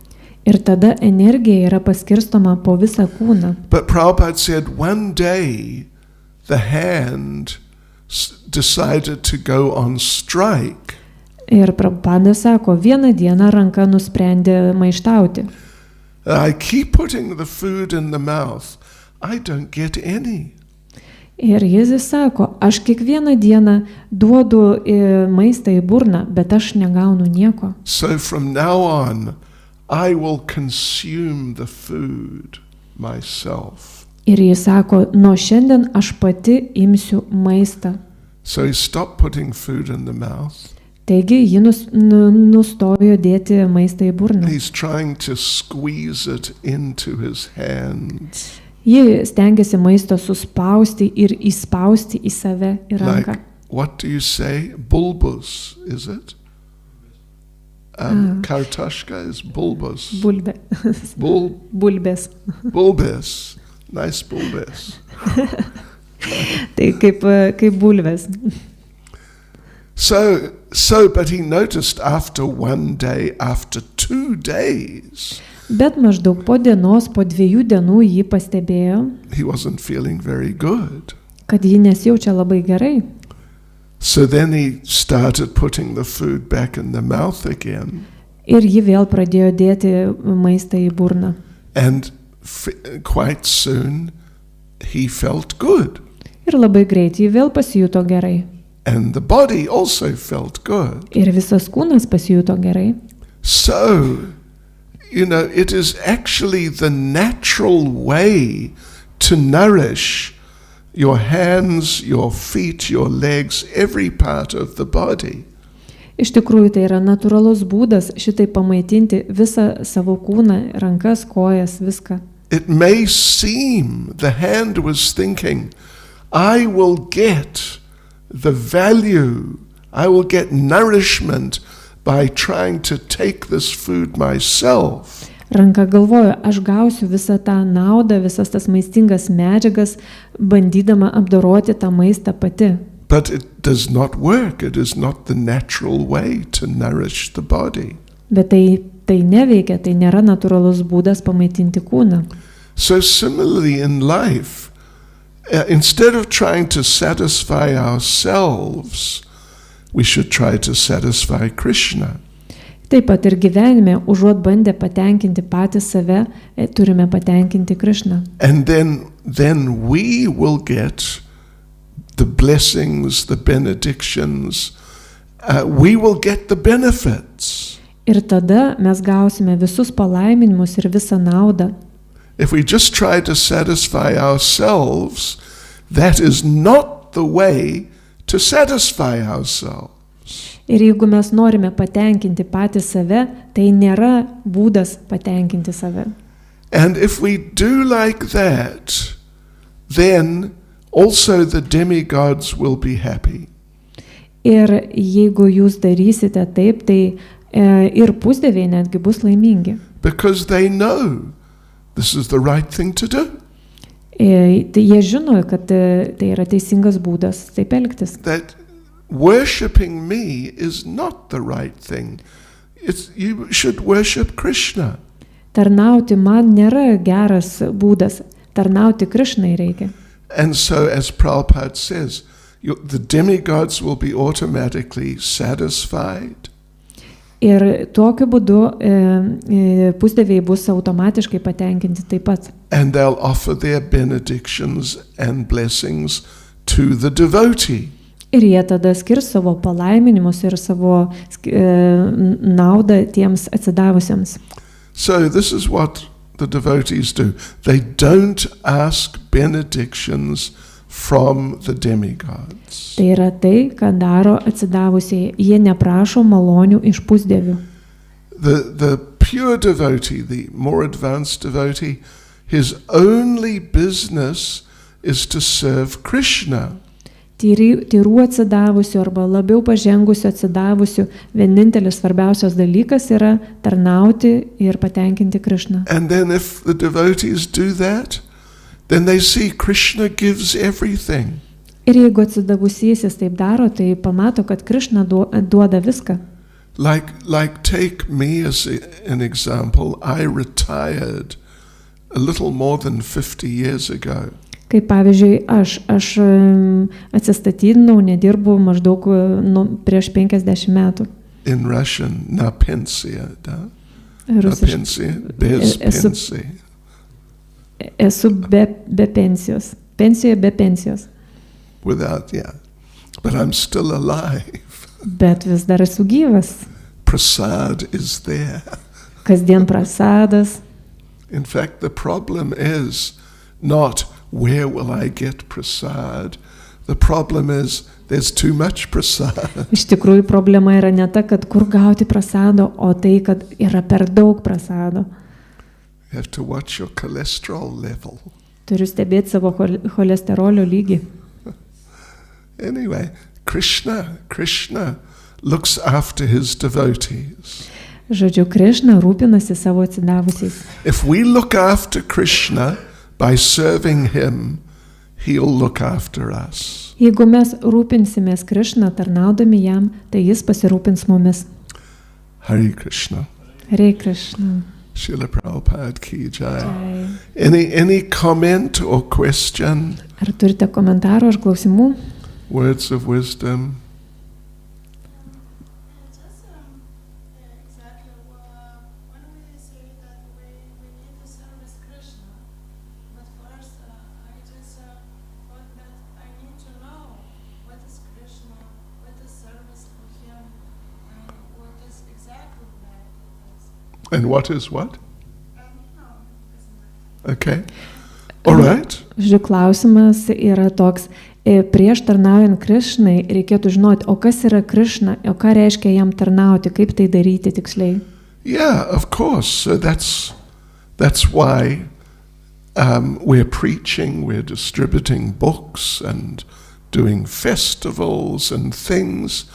Ir tada energija yra paskirstoma po visą kūną. But Prabhupada said one day the hand decided to go on strike. Ir Prabhupada sako, vieną dieną ranka nusprendė maištauti. I keep putting the food in the mouth. I don't get any. Ir jis sako, aš kiekvieną dieną duodu maistą į burną, bet aš negaunu nieko. So from now on, I will consume the food myself. Ir jis sako, nuo šiandien aš pati imsiu maistą. So he stopped putting food in the mouth. Taigi ji nustojo dėti maistą į burną. He's trying to squeeze it into his hands. Ji stengiasi maisto suspausti ir įspausti į save į ranką. Like, what do you say? Bulbus, is it? Kartoshka is bulbus. Bulbė. Bulbės. Bulbis. Nice bulbis. Tai kaip bulvės. But he noticed after one day, after 2 days, Bet maždaug po dienos, po 2 dienų jį pastebėjo, he wasn't feeling very good. Kad ji nesijaučia labai gerai. So then he started putting the food back in the mouth again. Ir ji vėl pradėjo dėti maistą į burną. And quite soon he felt good. Ir labai greit ji vėl pasijuto gerai. And the body also felt good. Ir visas kūnas pasijuto gerai. So, it is actually the natural way to nourish your hands, your feet, your legs, every part of the body. Iš tikrųjų, tai yra natūralus būdas šitai pamaitinti visą savo kūną, rankas, kojas, viską. It may seem the hand was thinking, I will get the value, I will get nourishment by trying to take this food myself. Ranka galvoja, aš gausiu visą tą naudą, visas tas maistingas medžiagas, bandydama apdoroti tą maistą pati. But it does not work. It is not the natural way to nourish the body. Bet tai neveikia, tai nėra natūralus būdas pamaitinti kūną. So similarly in life, instead of trying to satisfy ourselves, we should try to satisfy Krishna. Taip pat ir gyvenime, užuot bandę patenkinti patys save, turime patenkinti Krišną. And then we will get the blessings, the benedictions. We will get the benefits. Ir tada mes gausime visus palaiminimus ir visą naudą. If we just try to satisfy ourselves, that is not the way to satisfy ourselves. Ir jeigu mes norime patenkinti patį save, tai nėra būdas patenkinti save. And if we do like that, then also the demigods will be happy. Ir jeigu jūs darysite taip, tai ir pusdieviai netgi bus laimingi. Because they know this is the right thing to do. Tai jie žino, kad tai yra teisingas būdas taip elgtis. That worshipping me is not the right thing. You should worship Krishna. Tarnauti man nėra geras būdas, tarnauti Krišnai reikia. And so, as Prabhupada says, the demigods will be automatically satisfied. Ir tokiu būdu pusdieviai bus automatiškai patenkinti taip pat. And they'll offer their benedictions and blessings to the devotee. Ir jie tada skirs savo palaiminimus ir savo naudą tiems atsidavusiems. So this is what the devotees do. They don't ask benedictions from the demigods. Tai yra tai, ką daro atsidavusiai. Jie neprašo malonių iš pusdievių. The pure devotee, the more advanced devotee, his only business is to serve Krishna. Tyrų atsidavusių arba labiau pažengusių atsidavusių vienintelis svarbiausias dalykas yra tarnauti ir patenkinti Krišną. And then if the devotees do that, then they see Krishna gives everything. Ir jeigu atsidavusysis taip daro, tai pamato, kad Krišna duoda viską. Like take me as an example. I retired a little more than 50 years ago. Kaip pavyzdžiui, aš atsistatydinau, nedirbu maždaug prieš 50 metų. In Russian, na pensia, da? Na pensia, bez pensia. Esu be pensijos. Pensijoje be pensijos. Without, yeah. But I'm still alive. Bet vis dar esu gyvas. Prasad is there. Kasdien prasadas. In fact, the problem is not where will I get prasad. The problem is there's too much prasad. Iš tikrųjų problema yra ne ta, kad kur gauti prasado, o tai, kad yra per daug prasado. You have to watch your cholesterol level. Turiu stebėti savo cholesterolio lygį. Anyway, Krishna looks after his devotees. Žodžiu, Krišna rūpinasi savo atsidavusiais. If we look after Krishna by serving him, he'll look after us. Jeigu mes rūpinsimės Krišną tarnaudami jam, tai jis pasirūpins mumis. Hare Krishna. Hare Krishna. Srila Prabhupada ki jai. Any comment or question? Ar turite komentarų ar klausimų? Words of wisdom. And what is what? Okay. All right. Žiūrėjau, klausimas yra toks, prieš tarnaujant Krišnai reikėtų žinoti, o kas yra Krišna, o ką reiškia jam tarnauti, kaip tai daryti tiksliai. Yeah, of course. So that's why we're preaching, we're distributing books and doing festivals and things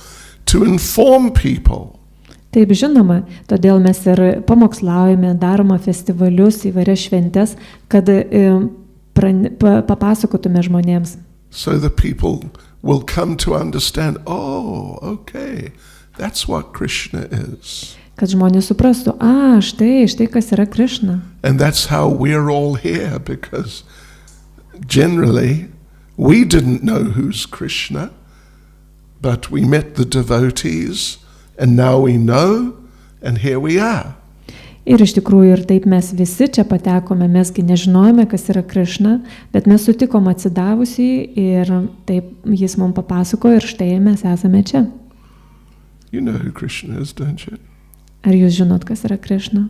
to inform people. Taip, žinoma, todėl mes ir pamokslaujame, darome festivalius, įvairias šventes, kad papasakotume žmonėms. So the people will come to understand, oh, okay, that's what Krishna is. Kad žmonės suprastų, štai kas yra Krišna. And that's how we're all here, because generally we didn't know who's Krishna, but we met the devotees. And now we know, and here we are. Ir iš tikrųjų ir taip mes visi čia patekome, mesgi nežinojome, kas yra Krišna, bet mes sutikom atsidavusį ir taip jis mums papasako ir štai mes esame čia. You know who Krishna is, don't you? Ar jūs žinot, kas yra Krišna?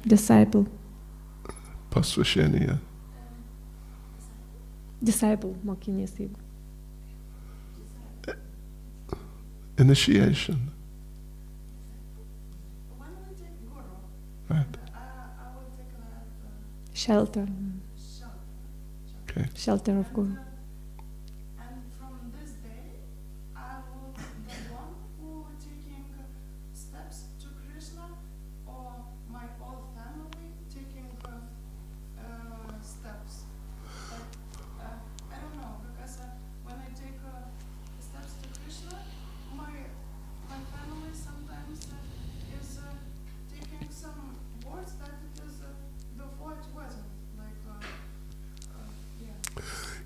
Disciple. Посвящение. Disciple, mokinys, jeigu. Initiation. Right. Shelter. Okay. Shelter of Guru. And from this day, I will the one who taking steps to Krishna, or my whole family taking steps. But I don't know, because when I take steps to Krishna, my family sometimes is taking some words that it is before it wasn't. Like,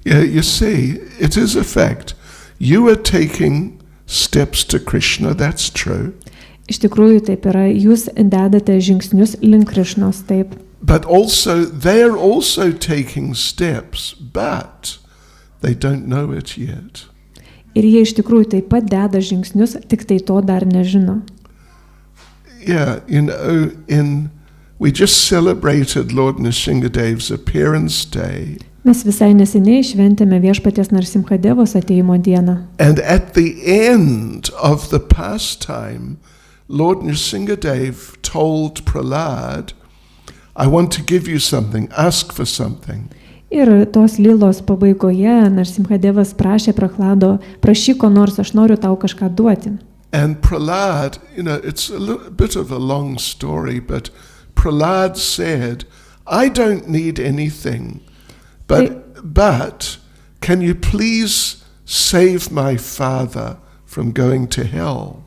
Yeah, you see, it is a fact. You are taking steps to Krishna, that's true. Iš tikrųjų taip yra, jūs dedate žingsnius link Krišnos, taip. But also, they're also taking steps, but they don't know it yet. Ir jie iš tikrųjų taip pat deda žingsnius, tik tai to dar nežino. Yeah, we just celebrated Lord Nrsingadev's appearance day. Mes visai neseniai šventėme Viešpaties Narsimhadevos atėjimo dieną. And at the end of the pastime, Lord Nrsingadev told Prahlad, I want to give you something, ask for something. Ir tos lylos pabaigoje Narsimhadevas prašė Prahlado, prašyk ko nors, aš noriu tau kažką duoti. And Prahlad, it's a bit of a long story, but Prahlad said, I don't need anything, but can you please save my father from going to hell?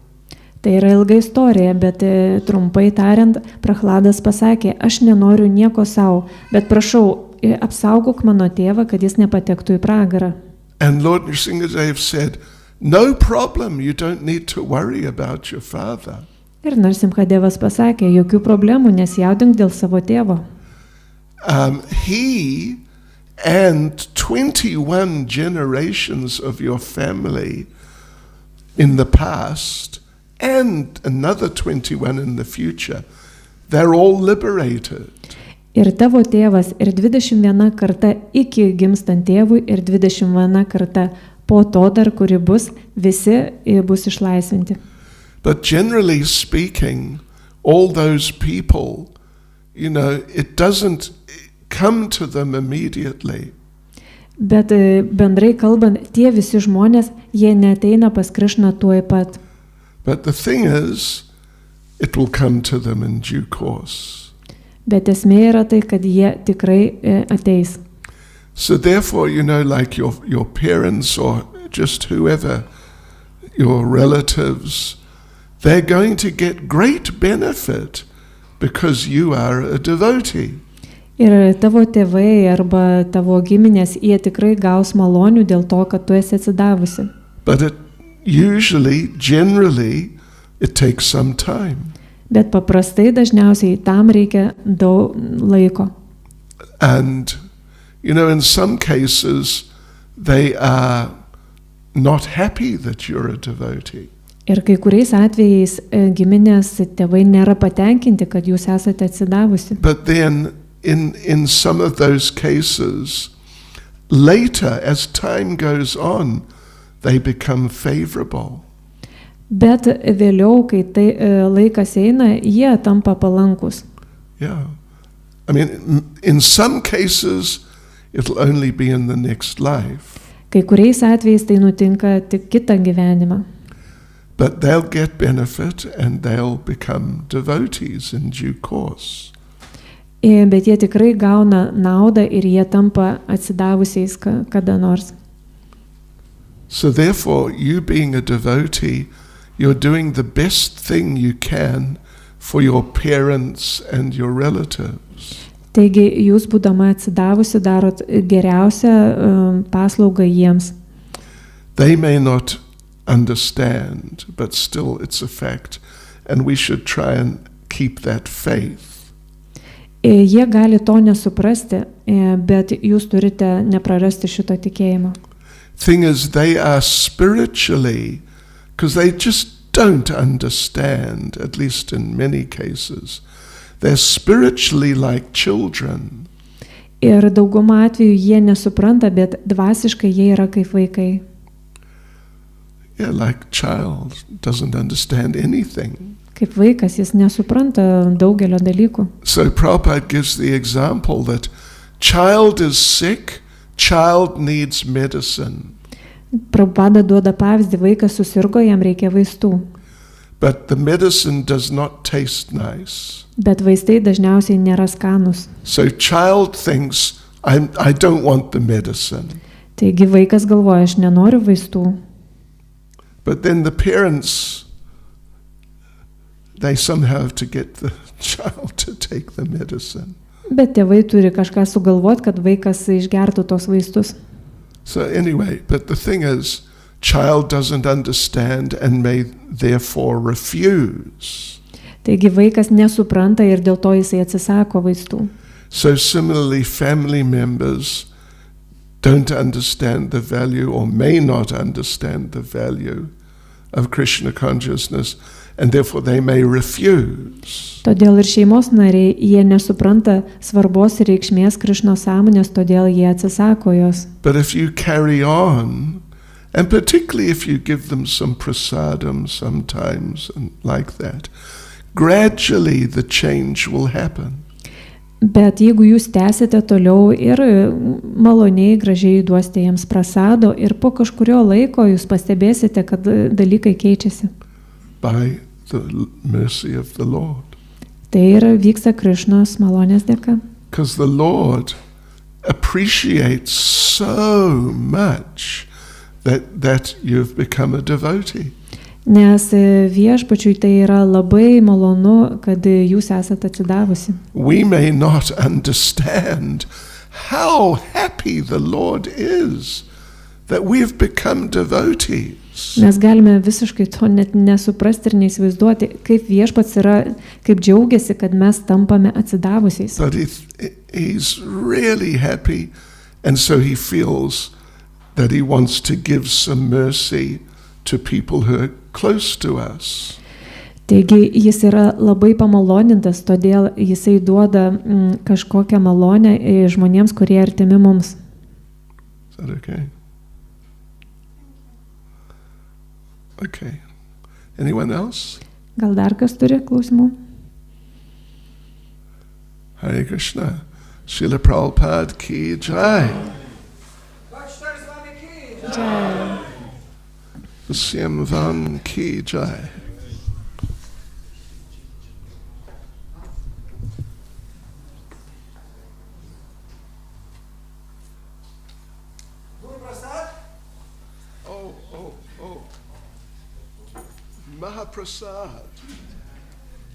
Tai yra ilga istorija, bet trumpai tariant, Prahladas pasakė, aš nenoriu nieko savo, bet prašau, apsaugok mano tėvą, kad jis nepatektų į pragarą. And Lord Nrsingadev said, no problem, you don't need to worry about your father. Ir Narsimhadevas pasakė, jokių problemų, nesijaudink dėl savo tėvo. He and 21 generations of your family in the past and another 21 in the future, they're all liberated. Ir tavo tėvas, ir 21 karta iki gimstant tėvui, ir 21 karta po to dar, kuri bus, visi bus išlaisvinti. But generally speaking, all those people, it doesn't come to them immediately. Bet bendrai kalbant, tie visi žmonės, jie neateina pas Krišną tuoj pat. But the thing is, it will come to them in due course. Bet esmė yra tai, kad jie tikrai ateis. So therefore, like your parents or just whoever, your relatives, they're going to get great benefit because you are a devotee. Ir tavo tėvai arba tavo giminės, jie tikrai gaus malonių dėl to, kad tu esi atsidavusi. But generally, it takes some time. Bet paprastai dažniausiai tam reikia daug laiko. And, in some cases, they are not happy that you're a devotee. Ir kai kuriais atvejais giminės tėvai nėra patenkinti, kad jūs esate atsidavusi. But then, in some of those cases, later, as time goes on, they become favorable. Bet vėliau, kai tai laikas eina, jie tampa palankus. Yeah. I mean, in some cases, it'll only be in the next life. Kai kuriais atvejais tai nutinka tik kitą gyvenimą. But they'll get benefit and they'll become devotees in due course. Bet jie tikrai gauna naudą ir jie tampa atsidavusiais kada nors. So therefore, you being a devotee, you're doing the best thing you can for your parents and your relatives. Taigi, jūs būdama atsidavusi darot geriausią paslaugą jiems. They may not understand, but still it's a fact, and we should try and keep that faith. Jie gali to nesuprasti, bet jūs turite neprarasti šito tikėjimo. Thing is, they are spiritually, because they just don't understand, at least in many cases. They're spiritually like children. Ir dauguma atveju jie nesupranta, bet dvasiškai jie yra kaip vaikai. Yeah, like child doesn't understand anything. Kaip vaikas, jis nesupranta daugelio dalykų. So Prabhupada gives the example that child is sick, child needs medicine. Prabhupada duoda pavyzdį, vaikas susirgo, jam reikia vaistų. But the medicine does not taste nice. Bet vaistai dažniausiai nėra skanūs. So child thinks, I don't want the medicine. Taigi vaikas galvoja, aš nenoriu vaistų. But then the parents, they somehow have to get the child to take the medicine. Bet tėvai turi kažką sugalvoti, kad vaikas išgertų tos vaistus. So anyway, but the thing is, child doesn't understand and may therefore refuse. Taigi vaikas nesupranta ir dėl to jisai atsisako vaistų. So similarly, family members don't understand the value or may not understand the value of Krishna consciousness, and therefore they may refuse. Todėl ir šeimos nariai, jie nesupranta svarbos ir reikšmės Krišnos sąmonės, todėl jie atsisako jos. But if you carry on, and particularly if you give them some prasadam sometimes and like that, gradually the change will happen. Bet jeigu jūs tęsite toliau ir maloniai, gražiai duosite jiems prasado ir po kažkurio laiko jūs pastebėsite, kad dalykai keičiasi. By the mercy of the Lord. Tai ir vyksta Krišnos malonės dėka. Because the Lord appreciates so much that you've become a devotee. Nes viešpačiui tai yra labai malonu, kad jūs esate atsidavusi. We may not understand how happy the Lord is that we've become devotees. Mes galime visiškai to net nesuprasti ir neįsivaizduoti, kaip viešpats yra, kaip džiaugiasi, kad mes tampame atsidavusiais. But he's really happy, and so he feels that he wants to give some mercy to people who are close to us. Taigi jis yra labai pamalonintas, todėl jisai duoda kažkokią malonę žmonėms, kurie artimi mums. Is that okay? Okay. Anyone else? Gal dar kas turi klausimų? Hare Krishna. Srila Prabhupada ki jai. Jai. Syamvan ki jai. Oh. Mahaprasad.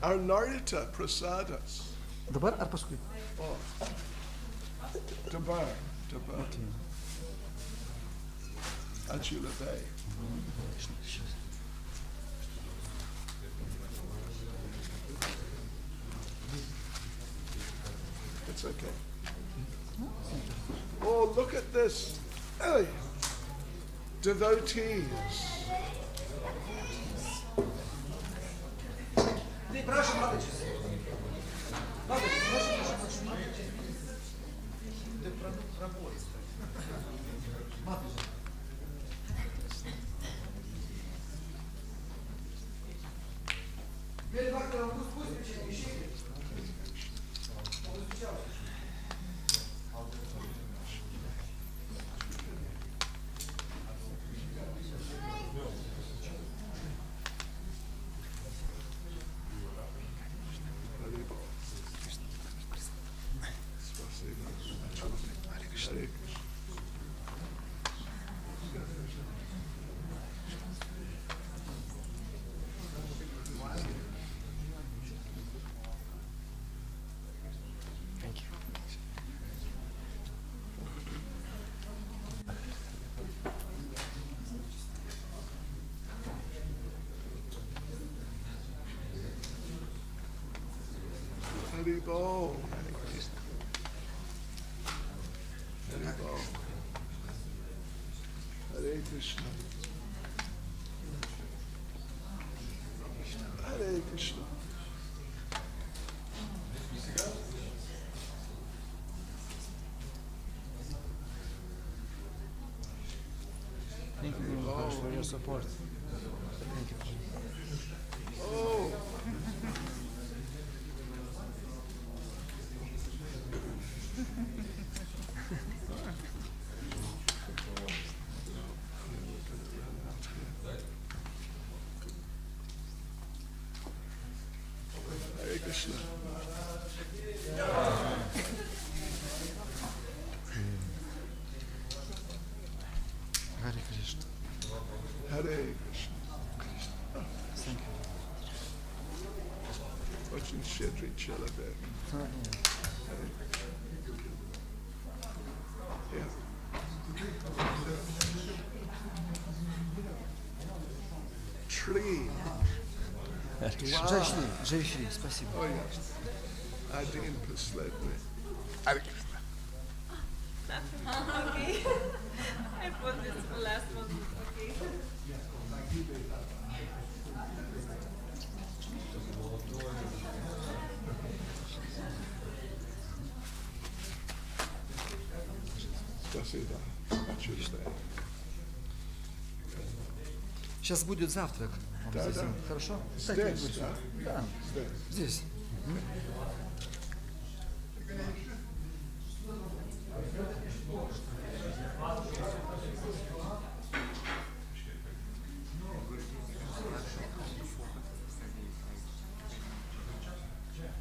Arnarita prasadas. Dabar ar paskui? Dabar. Ačiū labai. It's okay. Oh, look at this. Hey. Devotees. Hari Bol. Hari Bol. Hare Krishna. Hare Krishna. Thank you very much for your support. Thank you. Oh. Hare Krishna. Hare Krishna. Hare Krishna. Thank you. Watching Shedri Chelabek. Yeah. Tree. Джай Шри, Джай Шри, спасибо. Oh yes. Adin Pasledny. Hare Krishna. Okay. I put this last one. Okay. Спасибо. Сейчас будет завтрак. Да, Здесь. да. Хорошо? Здесь, да? Да, Здесь. здесь.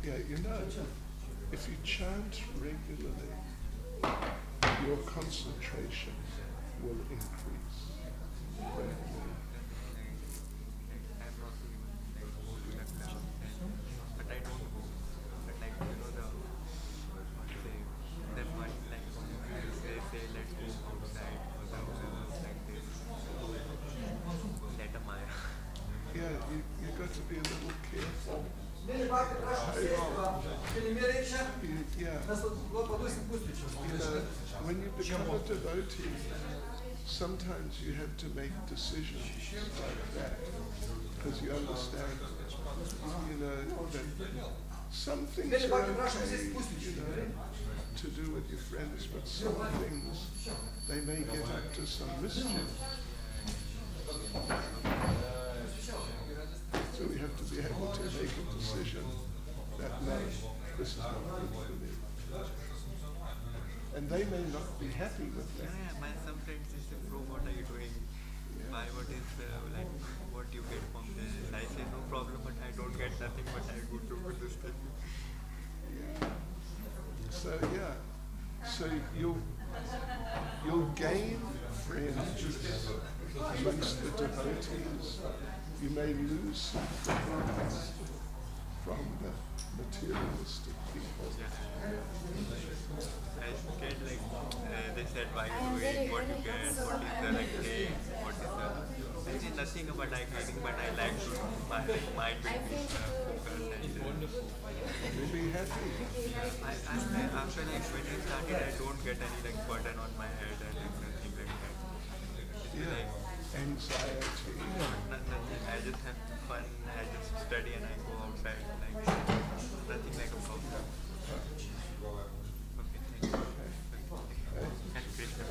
Yeah, you know, if you chant regularly, your concentration will increase. Yeah, you got to be a little careful. Yeah. When you become a devotee, sometimes you have to make decisions like that because you understand, that some things are okay, to do with your friends, but some things, they may get up to some mischief. So we have to be able to make a decision that, no, this is not good for me. And they may not be happy with that. My some friends say, bro, what are you doing? Why, what is what you get from this? I say, no problem, but I don't get nothing, but I go to this thing. So you'll gain friends amongst the devotees. You may lose some friends from the materialistic people. I get they said why you doing, what you get, what is the name, what is the. I say nothing about reading, but I like to my mind will be focused and You'll be happy. after when I started, I don't get any burden on my head and nothing like that. Yeah. Anxiety. Nothing. I just have fun. I just study and I go outside. Nothing like a problem. Okay, thank you. And Krishna.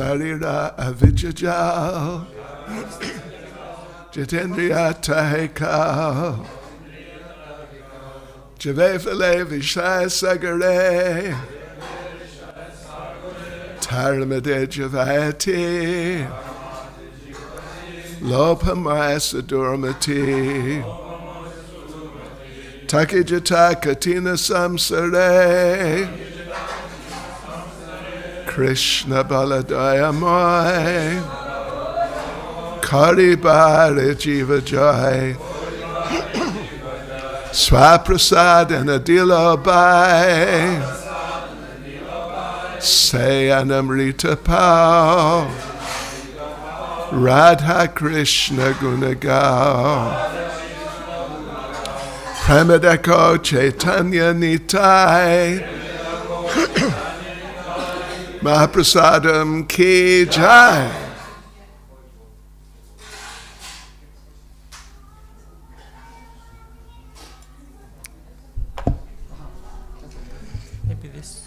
Sarira avijajal Jitendriya tahekal Javefale vishaya sagare Taramade javayati Lopamaya sadurmati Takijata katina samsare Krishna baladaya mai Kari bhare jiva jai Swaprasad and adila bai Sayanamrita pao Radha Krishna gunagao Pramadako Chaitanya Nitai Mahaprasadam ki jai. Maybe this.